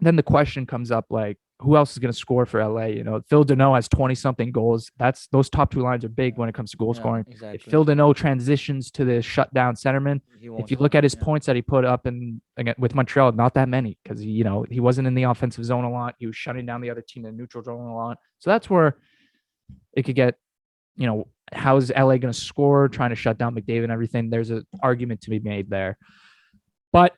then the question comes up like, who else is going to score for LA? Phil Deneau has 20-something goals. Those top 2 lines are big when it comes to goal scoring. Exactly. If Phil Deneau transitions to the shutdown centerman, if you look at his points that he put up with Montreal, not that many because he wasn't in the offensive zone a lot. He was shutting down the other team in the neutral zone a lot. So that's where it could get. How is LA going to score? Trying to shut down McDavid and everything. There's an argument to be made there, but.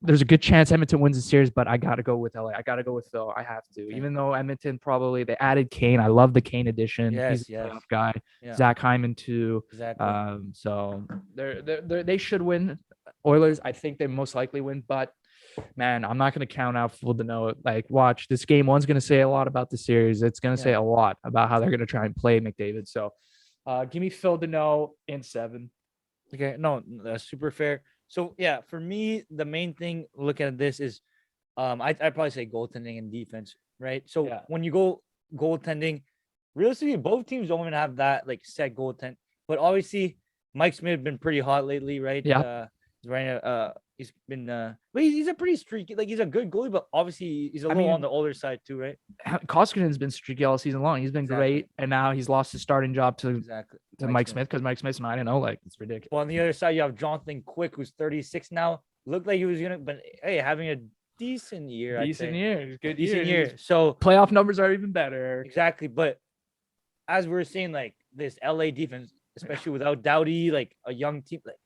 There's a good chance Edmonton wins the series, but I got to go with LA. I got to go with Phil. I have to. Okay. Even though Edmonton they added Kane. I love the Kane addition. He's a playoff guy. Yeah. Zach Hyman too. Exactly. So they should win. Oilers, I think they most likely win, but man, I'm not going to count out Phil Deneau. Like, watch this game. One's going to say a lot about the series. It's going to say a lot about how they're going to try and play McDavid. So, give me Phil Deneau in 7. Okay, no, that's super fair. So yeah, for me, the main thing looking at this is, I'd probably say goaltending and defense, right? So when you go goaltending, realistically, both teams don't even have that like set goaltend. But obviously, Mike Smith has been pretty hot lately, right? Yeah. He's been but he's a pretty streaky, like he's a good goalie, but obviously he's a little on the older side too, right? Koskinen's been streaky all season long. He's been great, and now he's lost his starting job to Mike Smith because Mike Smith's I don't know, like it's ridiculous. Well, on the other side, you have Jonathan Quick, who's 36 now. Looked like he was gonna, but hey, having a decent year. Decent year, good year. So playoff numbers are even better. Exactly, but as we were saying, like this LA defense, especially without Doughty, like a young team, like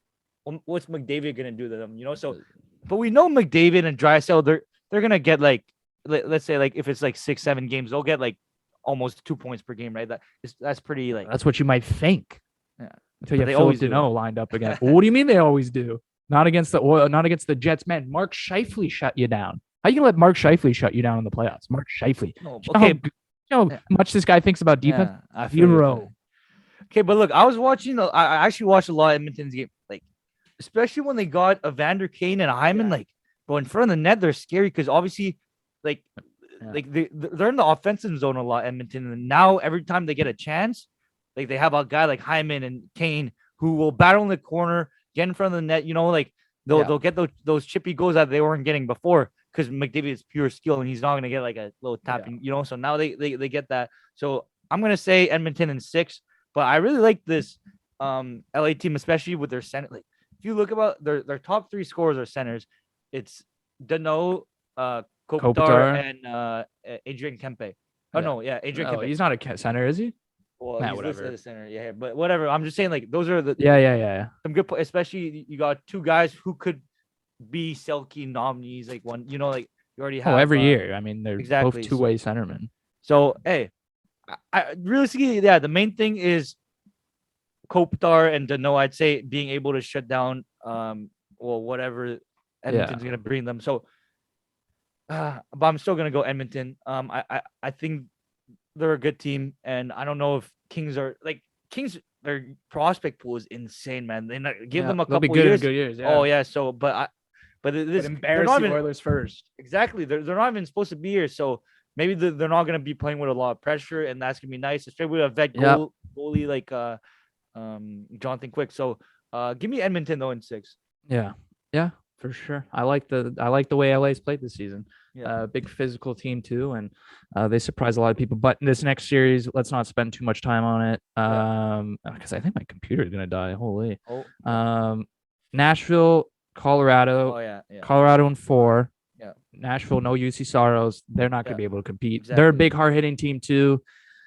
what's McDavid gonna do to them? So, but we know McDavid and Draisaitl, they're gonna get like, let's say like if it's like 6-7 games, they'll get like almost 2 points per game, right? That's pretty like that's what you might think. Yeah. Until you But have they always Philip do. Deneau lined up again. Well, what do you mean they always do? Not against the Oil, not against the Jets, man. Mark Scheifele shut you down. How you gonna let Mark Scheifele shut you down in the playoffs? Mark Scheifele. No, You know how, okay. much this guy thinks about defense? Yeah, I feel you. Zero. Okay, but look, I was watching. I actually watched a lot of Edmonton's game, like especially when they got Evander Kane and Hyman, like bro, in front of the net, they're scary because obviously, like, they're in the offensive zone a lot, Edmonton, and now every time they get a chance, like they have a guy like Hyman and Kane who will battle in the corner, get in front of the net. You know, like they'll get those chippy goals that they weren't getting before because McDavid is pure skill and he's not gonna get like a little tapping. You know, so now they get that. So I'm gonna say Edmonton in 6. But I really like this LA team, especially with their center. Like, if you look about their top 3 scorers are centers, it's Danault, Kopitar, and Adrian Kempe. Oh no, yeah, Adrian Kempe. He's not a center, is he? Well, Nah, he's whatever. listed as a center, yeah. But whatever. I'm just saying, like those are the Yeah. some good. Especially you got 2 guys who could be Selke nominees. Like one, you know, like you already have. Every year. I mean, they're exactly. both two-way centermen. So hey, I realistically, yeah, the main thing is Kopitar and Danault, I'd say being able to shut down whatever Edmonton's gonna bring them. So but I'm still gonna go Edmonton. I think they're a good team, and I don't know if Kings their prospect pool is insane, man. They give them a couple years. Good years. Oh yeah. So but embarrass the Oilers first. Exactly. They're not even supposed to be here. So maybe they're not gonna be playing with a lot of pressure, and that's gonna be nice, especially with a vet goalie like Jonathan Quick. So give me Edmonton though in 6. Yeah, for sure. I like the way LA's played this season. Big physical team too, and they surprise a lot of people. But in this next series, let's not spend too much time on it, because I think my computer is gonna die. Holy. Nashville, Colorado. Oh yeah. Colorado in 4. Yeah. Nashville, no UC Saros. They're not gonna be able to compete. Exactly. They're a big hard hitting team too.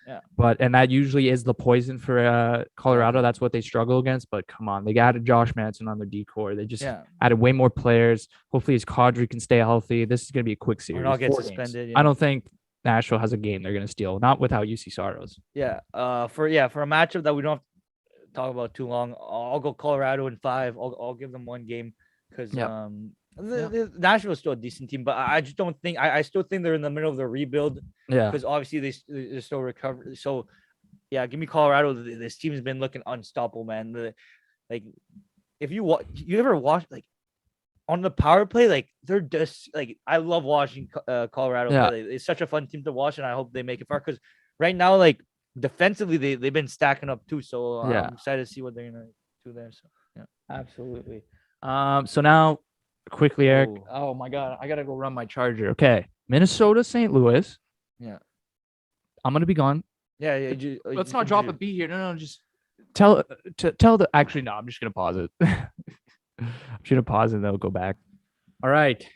Yeah. And that usually is the poison for Colorado. That's what they struggle against. But come on, they added Josh Manson on their decor. They just added way more players. Hopefully his Kadri can stay healthy. This is gonna be a quick series. Or not get suspended. I don't think Nashville has a game they're gonna steal. Not without UC Saros. Yeah. For a matchup that we don't have to talk about too long, I'll go Colorado in 5. I'll give them 1 game because Nashville is still a decent team, but I just don't think I still think they're in the middle of the rebuild. Because obviously they're still recovering. So yeah, give me Colorado. This team has been looking unstoppable, man. Like if you ever watch like on the power play, like they're just like I love watching Colorado play. It's such a fun team to watch, and I hope they make it far. Because right now, like defensively, they've been stacking up too. So I'm excited to see what they're gonna do there. So yeah, absolutely. So now quickly, Eric. Oh my God, I gotta go run my charger. Okay, Minnesota, St. Louis. Yeah, I'm gonna be gone. Yeah. Let's not drop a beat here. No, just tell the. Actually, no. I'm just gonna pause it. I'm just gonna pause and then we'll go back. All right.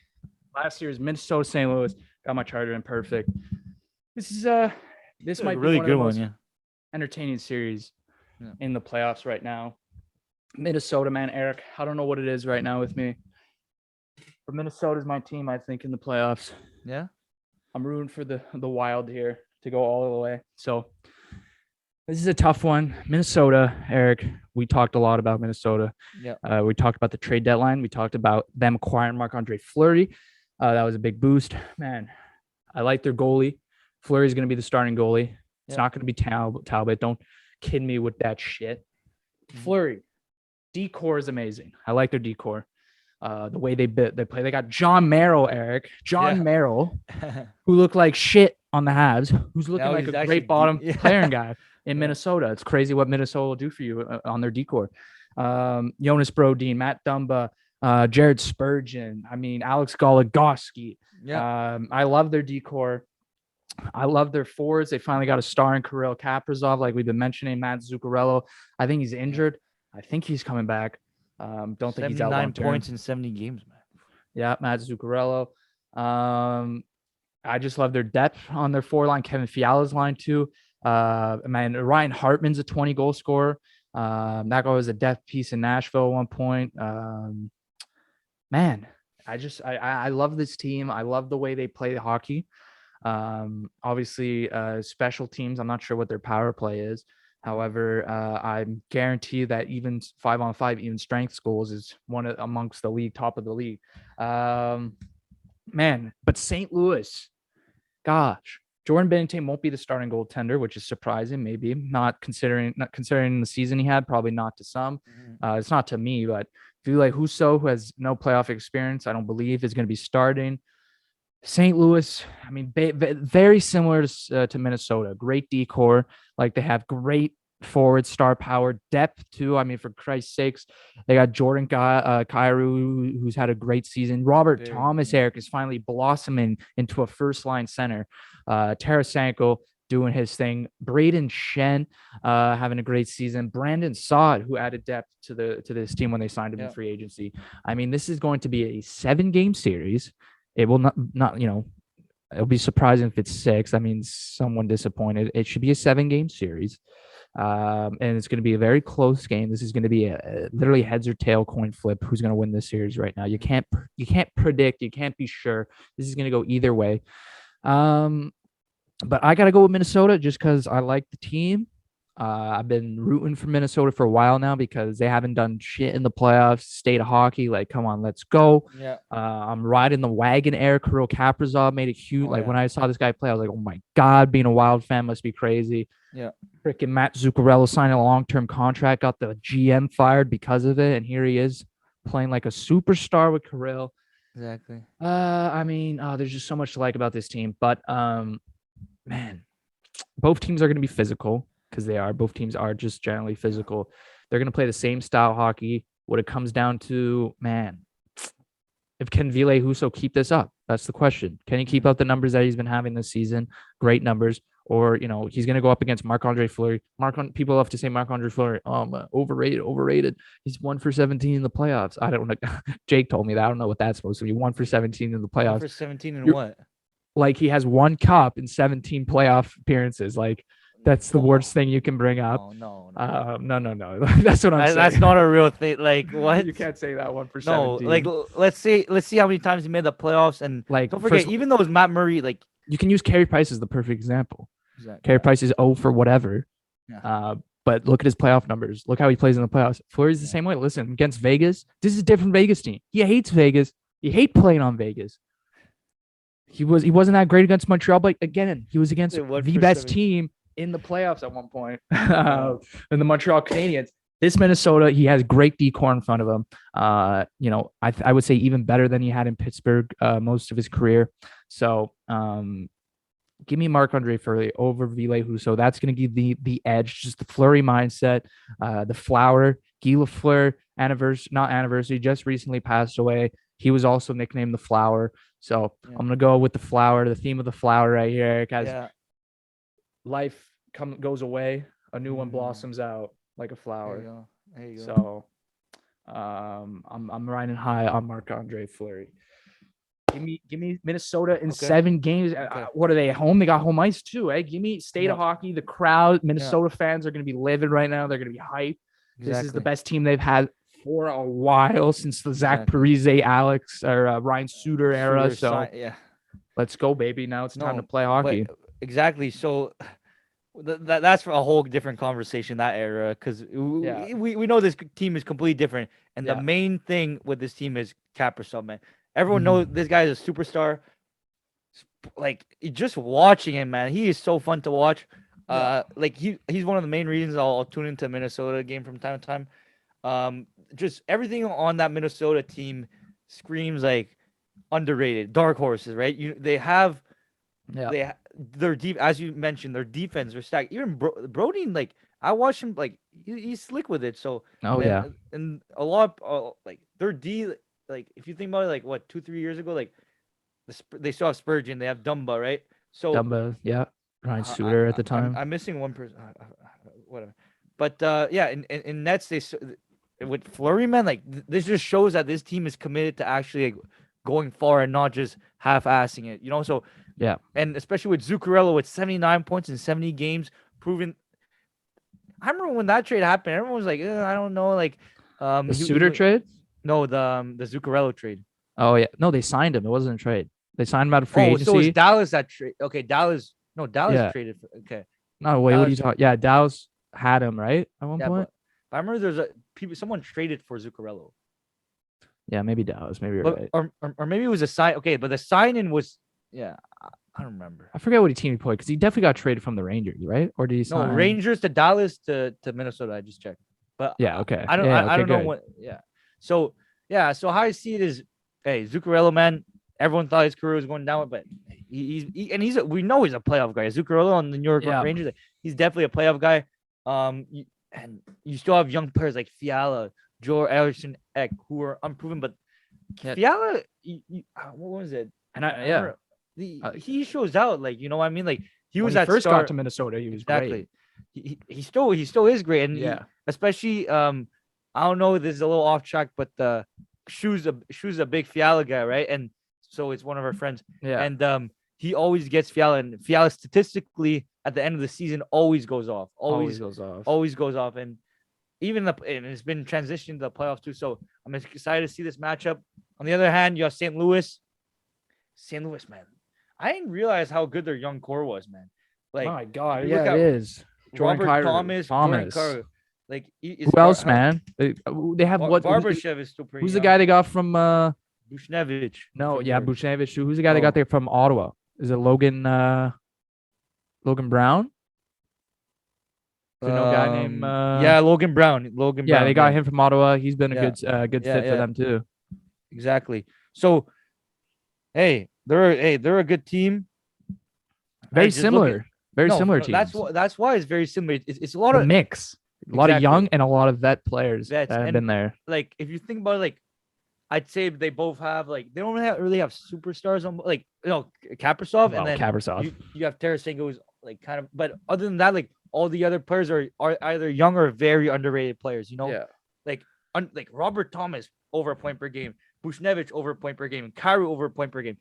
Last year's Minnesota, St. Louis. Got my charger in perfect. This is this might be really one good of the most one. entertaining series in the playoffs right now. Minnesota, man, Eric. I don't know what it is right now with me, but Minnesota's my team. I think in the playoffs. Yeah. I'm rooting for the Wild here to go all the way. So this is a tough one. Minnesota, Eric, we talked a lot about Minnesota. Yeah. We talked about the trade deadline. We talked about them acquiring Marc-Andre Fleury. That was a big boost. Man, I like their goalie. Fleury's going to be the starting goalie. It's not going to be Talbot. Don't kid me with that shit. Fleury, decor is amazing. I like their decor. The way they play. They got John Merrill, Eric. Merrill, who looked like shit on the Habs, who's looking like a great bottom playing guy in Minnesota. It's crazy what Minnesota will do for you on their decor. Jonas Brodin, Matt Dumba, Jared Spurgeon. I mean, Alex Goligoski. I love their decor. I love their forwards. They finally got a star in Kirill Kaprizov, like we've been mentioning. Matt Zuccarello. I think he's injured. I think he's coming back. Don't think he's out long term. 79 points in 70 games, man. Yeah, Matt Zuccarello. I just love their depth on their 4 line. Kevin Fiala's line too. Man, Ryan Hartman's a 20-goal scorer. That guy was a depth piece in Nashville at one point. Man, I love this team. I love the way they play hockey. Obviously, special teams. I'm not sure what their power play is. However, I'm guaranteed that even 5-on-5, even strength goals is amongst the league, top of the league. Man, but St. Louis, gosh, Jordan Binnington won't be the starting goaltender, which is surprising. Maybe not considering the season he had. Probably not to some. It's not to me, but Ville Husso, who has no playoff experience, I don't believe is going to be starting. St. Louis, I mean, very similar to Minnesota. Great decor, like they have great forward star power, depth too. I mean, for Christ's sakes, they got Jordan Kyrou, who's had a great season. Robert Thomas, Eric, is finally blossoming into a first line center. Tarasenko doing his thing. Braden Shen having a great season. Brandon Saad, who added depth to this team when they signed him in free agency. I mean, this is going to be a 7-game series. It will not it'll be surprising if it's 6. That means someone disappointed. It should be a 7-game series. And it's going to be a very close game. This is going to be a literally heads or tail coin flip. Who's going to win this series right now? You can't predict. You can't be sure. This is going to go either way. But I got to go with Minnesota just because I like the team. I've been rooting for Minnesota for a while now because they haven't done shit in the playoffs. State of hockey, like, come on, let's go. Yeah. I'm riding the wagon. Eric Kirill Kaprizov made it huge. When I saw this guy play, I was like, oh my God, being a Wild fan must be crazy. Yeah. Freaking Matt Zuccarello signed a long-term contract, got the GM fired because of it, and here he is playing like a superstar with Kirill. Exactly. I mean, there's just so much to like about this team, but man, both teams are going to be physical. Because they are. Both teams are just generally physical. They're going to play the same style hockey. What it comes down to, man, can Ville Husso keep this up? That's the question. Can he keep up the numbers that he's been having this season? Great numbers. Or, he's going to go up against Marc-Andre Fleury. People love to say Marc-Andre Fleury, overrated. He's 1 for 17 in the playoffs. I don't know. Jake told me that. I don't know what that's supposed to be. 1 for 17 in the playoffs. 1 for 17 in what? Like he has 1 cup in 17 playoff appearances. Like, that's the worst thing you can bring up. No. No. That's what I'm saying. That's not a real thing. Like, what? You can't say that 1 for 17. No, like, let's see how many times he made the playoffs. And like, don't forget, even though it was Matt Murray, like, you can use Carey Price as the perfect example. Exactly. Carey Price is 0 for whatever. Yeah. But look at his playoff numbers. Look how he plays in the playoffs. Fleury's the same way. Listen, against Vegas, this is a different Vegas team. He hates Vegas. He hates playing on Vegas. He wasn't that great against Montreal, but again, he was against the best team in the playoffs at one point. And the Montreal Canadiens. This Minnesota, he has great decor in front of him. I would say even better than he had in Pittsburgh most of his career. So give me Marc-Andre Fleury over Ville Husso. That's going to give the edge, just the Fleury mindset, the Flower, Guy Lafleur anniversary, just recently passed away. He was also nicknamed the Flower. So I'm going to go with the Flower, the theme of the Flower right here. Because life goes away, a new one blossoms out like a flower. There you go. So I'm riding high on Marc-Andre Fleury. Give me Minnesota in 7 games. What are they at home? They got home ice too, eh? Give me state of hockey. The crowd, Minnesota fans are going to be livid right now. They're going to be hyped. Exactly. This is the best team they've had for a while since the Zach Parise, Alex, or Ryan Suter era. Let's go, baby. Now it's time to play hockey. Exactly. So that's for a whole different conversation, that era, because we know this team is completely different. And the main thing with this team is Kaprizov, man. Everyone knows this guy is a superstar. Like, just watching him, man, he is so fun to watch. Like he's one of the main reasons I'll tune into a Minnesota game from time to time. Just everything on that Minnesota team screams like underrated, dark horses, right? They're deep, as you mentioned, their defense are stacked. Even Brody, like, I watch him, like, he's slick with it. So and a lot like their D, like, if you think about it, like, what, 2-3 years ago, like, they still have Spurgeon, they have Dumba, right? So Dumba, Ryan Suter at the time. I'm missing one person, whatever. But in Nets, with Fleury, man, like, this just shows that this team is committed to actually, like, going far and not just half-assing it, So and especially with Zuccarello with 79 points in 70 games, proven. I remember when that trade happened, everyone was like, I don't know, like, the Suter trade. No, the Zuccarello trade. Oh yeah, no, they signed him. It wasn't a trade. They signed him out of free agency. So it's Dallas that trade. Okay, Dallas. No, Dallas traded. Okay. No, wait. What are you talking? Yeah, Dallas. had him right at one point. But I remember someone traded for Zuccarello. Yeah, maybe Dallas. Maybe you're But, right. or maybe it was a sign. Okay, but the sign-in was I don't remember. I forget what team he played because he definitely got traded from the Rangers, right? Or did he sign? No, Rangers to Dallas to Minnesota. I just checked. But yeah, okay. I don't yeah, okay, I don't know good. what. Yeah. So so how I see it is, hey, Zuccarello, man. Everyone thought his career was going down, but we know he's a playoff guy. Zuccarello on the New York Rangers, he's definitely a playoff guy. And you still have young players like Fiala, Joe Eriksson Ek, who are unproven, but Fiala, what was it? And he shows out, like, you know what I mean? Like he was when he that first star. got to Minnesota, he was great. He still is great, and especially I don't know, this is a little off track, but Shoe's a big Fiala guy, right? And so it's one of our friends, and he always gets Fiala, and Fiala statistically at the end of the season always goes off, always goes off, and and it's been transitioned to the playoffs too. So I'm excited to see this matchup. On the other hand, you have St. Louis. St. Louis, man, I didn't realize how good their young core was, man. Like, my God, look it is. Robert Thomas. Jordan Kyrou. Like, who else, man? They have what? Barbashev is still pretty. Who's the guy they got from? Bushnevich. No, Bushnevich. Who's the guy they got there from Ottawa? Is it Logan Brown? No guy named Logan Brown. Yeah, they got him from Ottawa. He's been a good fit for them too. Exactly. So, hey, they're a good team. Very similar. Similar teams. That's why it's very similar. It's a lot of mix. A lot of young and a lot of vet players that have been there. Like, if you think about it, like, I'd say they both have, like, they don't really have superstars on, like, Kaprizov, and then Kaprizov. You have Tarasenko, who's like kind of, but other than that, like, all the other players are either young or very underrated players. Like Robert Thomas over a point per game, Bushnevich over a point per game, and Kyrou over a point per game.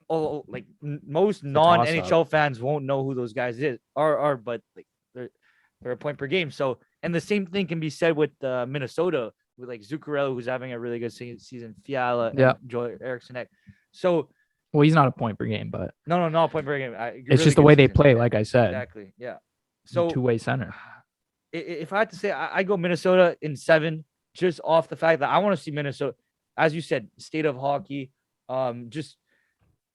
Most non-NHL fans won't know who those guys are, but like they're a point per game. So, and the same thing can be said with Minnesota, with like Zuccarello, who's having a really good season, Fiala, and Joe Eriksson Ek. So, well, he's not a point per game, but not a point per game. It's really just the way they play, like I said. Exactly. Yeah. So, two-way center. If I had to say, I go Minnesota in 7, just off the fact that I want to see Minnesota, as you said, state of hockey. Just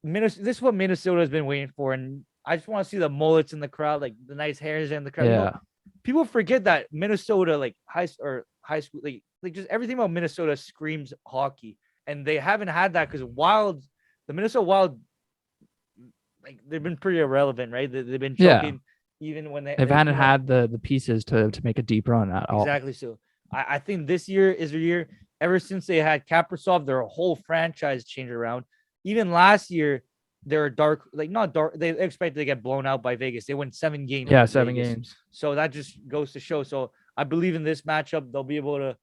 Minnesota. This is what Minnesota has been waiting for, and I just want to see the mullets in the crowd, like the nice hairs in the crowd. Yeah. People forget that Minnesota, like high school, like just everything about Minnesota screams hockey, and they haven't had that because the Minnesota Wild, like, they've been pretty irrelevant, right? They've been choking even when they hadn't had the pieces to make a deep run at all. Exactly. So I think this year is their year. Ever since they had Kaprizov, their whole franchise changed around. Even last year, they're not dark. They expected to get blown out by Vegas. They won 7 games. Yeah, 7 games. So that just goes to show. So I believe in this matchup, they'll be able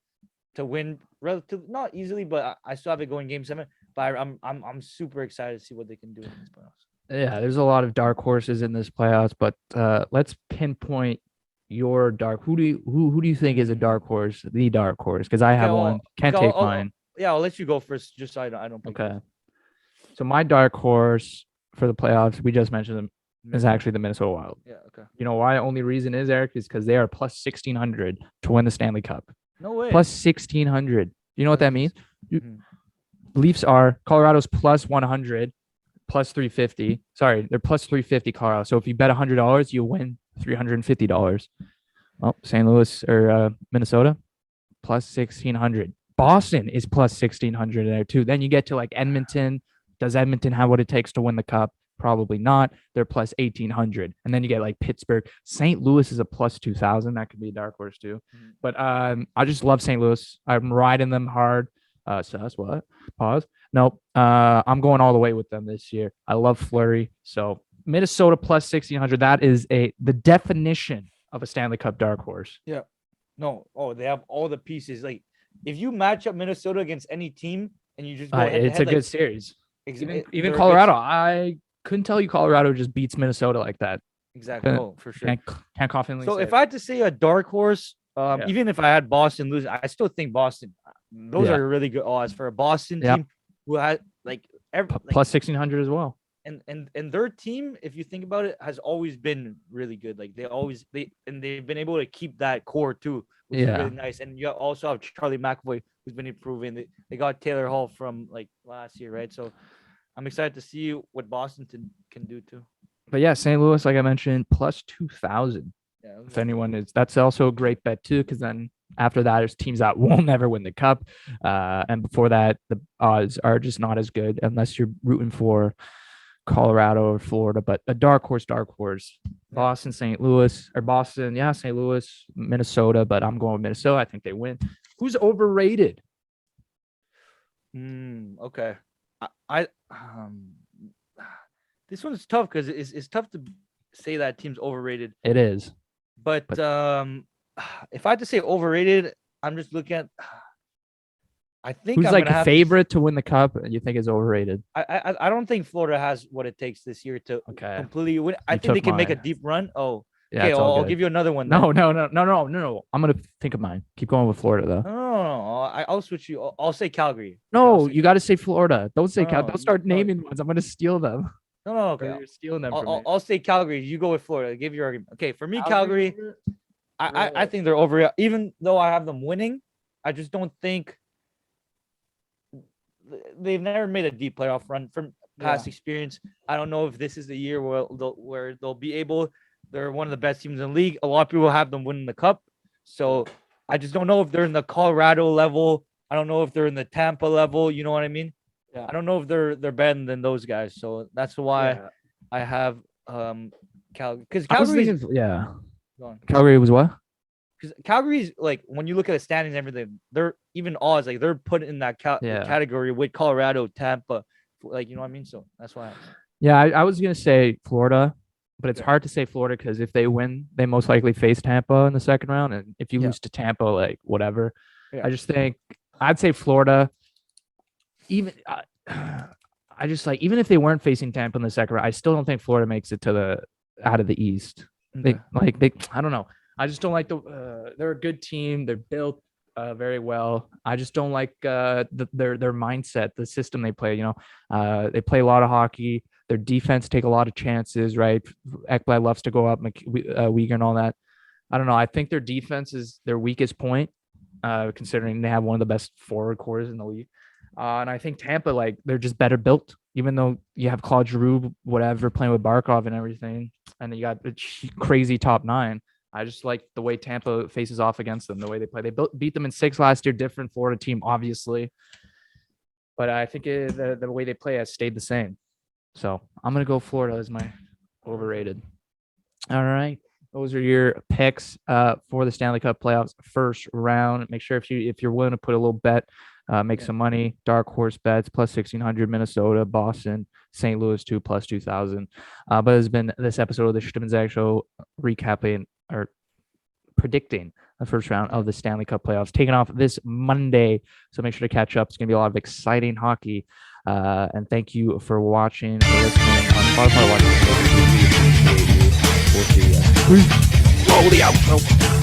to win relatively, not easily, but I still have it going game 7. But I'm super excited to see what they can do in this playoffs. Yeah, there's a lot of dark horses in this playoffs, but let's pinpoint your dark. Who do you think is a dark horse? The dark horse, because I have one. Can't take mine. I'll let you go first, just so I don't. Okay. So my dark horse for the playoffs, we just mentioned them, is actually the Minnesota Wild. Yeah. Okay. You know why? The only reason is, Eric, is because they are plus 1,600 to win the Stanley Cup. No way. Plus 1,600. You know what that means? Leafs are Colorado's plus 100, plus 350. Sorry, they're plus 350 Colorado. So if you bet $100, you win $350. Well, St. Louis or Minnesota, plus 1,600. Boston is plus 1,600 there too. Then you get to like Edmonton. Does Edmonton have what it takes to win the cup? Probably not. They're plus 1,800. And then you get like Pittsburgh. St. Louis is a plus 2,000. That could be a dark horse too. But I just love St. Louis. I'm riding them hard. Sus, what? Pause. Nope. I'm going all the way with them this year. I love Fleury. So Minnesota plus 1,600. That is the definition of a Stanley Cup dark horse. Yeah. No. Oh, they have all the pieces. Like, if you match up Minnesota against any team and you just go head-to-head, it's a good series. Even Colorado, I couldn't tell you Colorado just beats Minnesota like that. Exactly. For sure. Can't confidently say. So if it. I had to say a dark horse, even if I had Boston lose, I still think Boston. Those are really good odds for a Boston team who had plus 1,600 as well. and their team, if you think about it, has always been really good. Like they've been able to keep that core too, which is really nice. And you also have Charlie McAvoy, who's been improving. They got Taylor Hall from like last year, right? So I'm excited to see what Boston can do too. But yeah, St. Louis, like I mentioned, plus 2,000. Yeah, if anyone is, that's also a great bet too, because then after that, there's teams that will never win the cup, and before that, the odds are just not as good unless you're rooting for Colorado or Florida. But a dark horse, Boston, St. Louis, or Boston, yeah, St. Louis, Minnesota. But I'm going with Minnesota. I think they win. Who's overrated? Okay, I this one's tough because it's tough to say that team's overrated. It is. But if I had to say overrated, I'm just looking at. I think who's like a favorite to win the cup, and you think is overrated? I don't think Florida has what it takes this year to completely win. I think they can make a deep run. Oh, yeah, okay. I'll give you another one. No. I'm gonna think of mine. Keep going with Florida though. No. I'll switch you. I'll say Calgary. No, you got to say Florida. Don't say Calgary. Don't start naming ones. I'm gonna steal them. No, okay. You're stealing them. I'll say Calgary. You go with Florida. Give your argument. Okay, for me, Calgary. I think they're over. Even though I have them winning, I just don't think they've never made a deep playoff run from past experience. I don't know if this is the year where they'll be able. They're one of the best teams in the league. A lot of people have them winning the cup, so I just don't know if they're in the Colorado level. I don't know if they're in the Tampa level. You know what I mean? Yeah. I don't know if they're better than those guys. So that's why I have Calgary. Because Calgary, Calgary was what? Because Calgary's like when you look at the standings and everything, they're even odds like they're put in that category with Colorado, Tampa, like you know what I mean. So that's why. I was gonna say Florida, but it's hard to say Florida because if they win, they most likely face Tampa in the second round, and if you lose to Tampa, like whatever. I just think I'd say Florida. Even I just like even if they weren't facing Tampa in the second round, I still don't think Florida makes it to out of the East. Okay. They I don't know. I just don't like they're a good team. They're built very well. I just don't like their mindset, the system they play. You know, they play a lot of hockey. Their defense take a lot of chances, right? Ekblad loves to go up, Uyghur and all that. I don't know. I think their defense is their weakest point, considering they have one of the best forward cores in the league. And I think Tampa, like, they're just better built, even though you have Claude Giroux, whatever, playing with Barkov and everything. And then you got a crazy top nine. I just like the way Tampa faces off against them, the way they play. They beat them in 6 last year, different Florida team, obviously. But I think the way they play has stayed the same. So I'm going to go Florida as my overrated. All right. Those are your picks for the Stanley Cup playoffs first round. Make sure if you're willing to put a little bet, make some money. Dark horse bets plus 1,600. Minnesota, Boston, St. Louis 2 plus 2,000. But it's been this episode of the Chtib Zhang Show recapping or predicting the first round of the Stanley Cup playoffs, taking off this Monday. So make sure to catch up. It's going to be a lot of exciting hockey. And thank you for watching, for listening on Spotify. We'll see you. Peace. Roll the outro.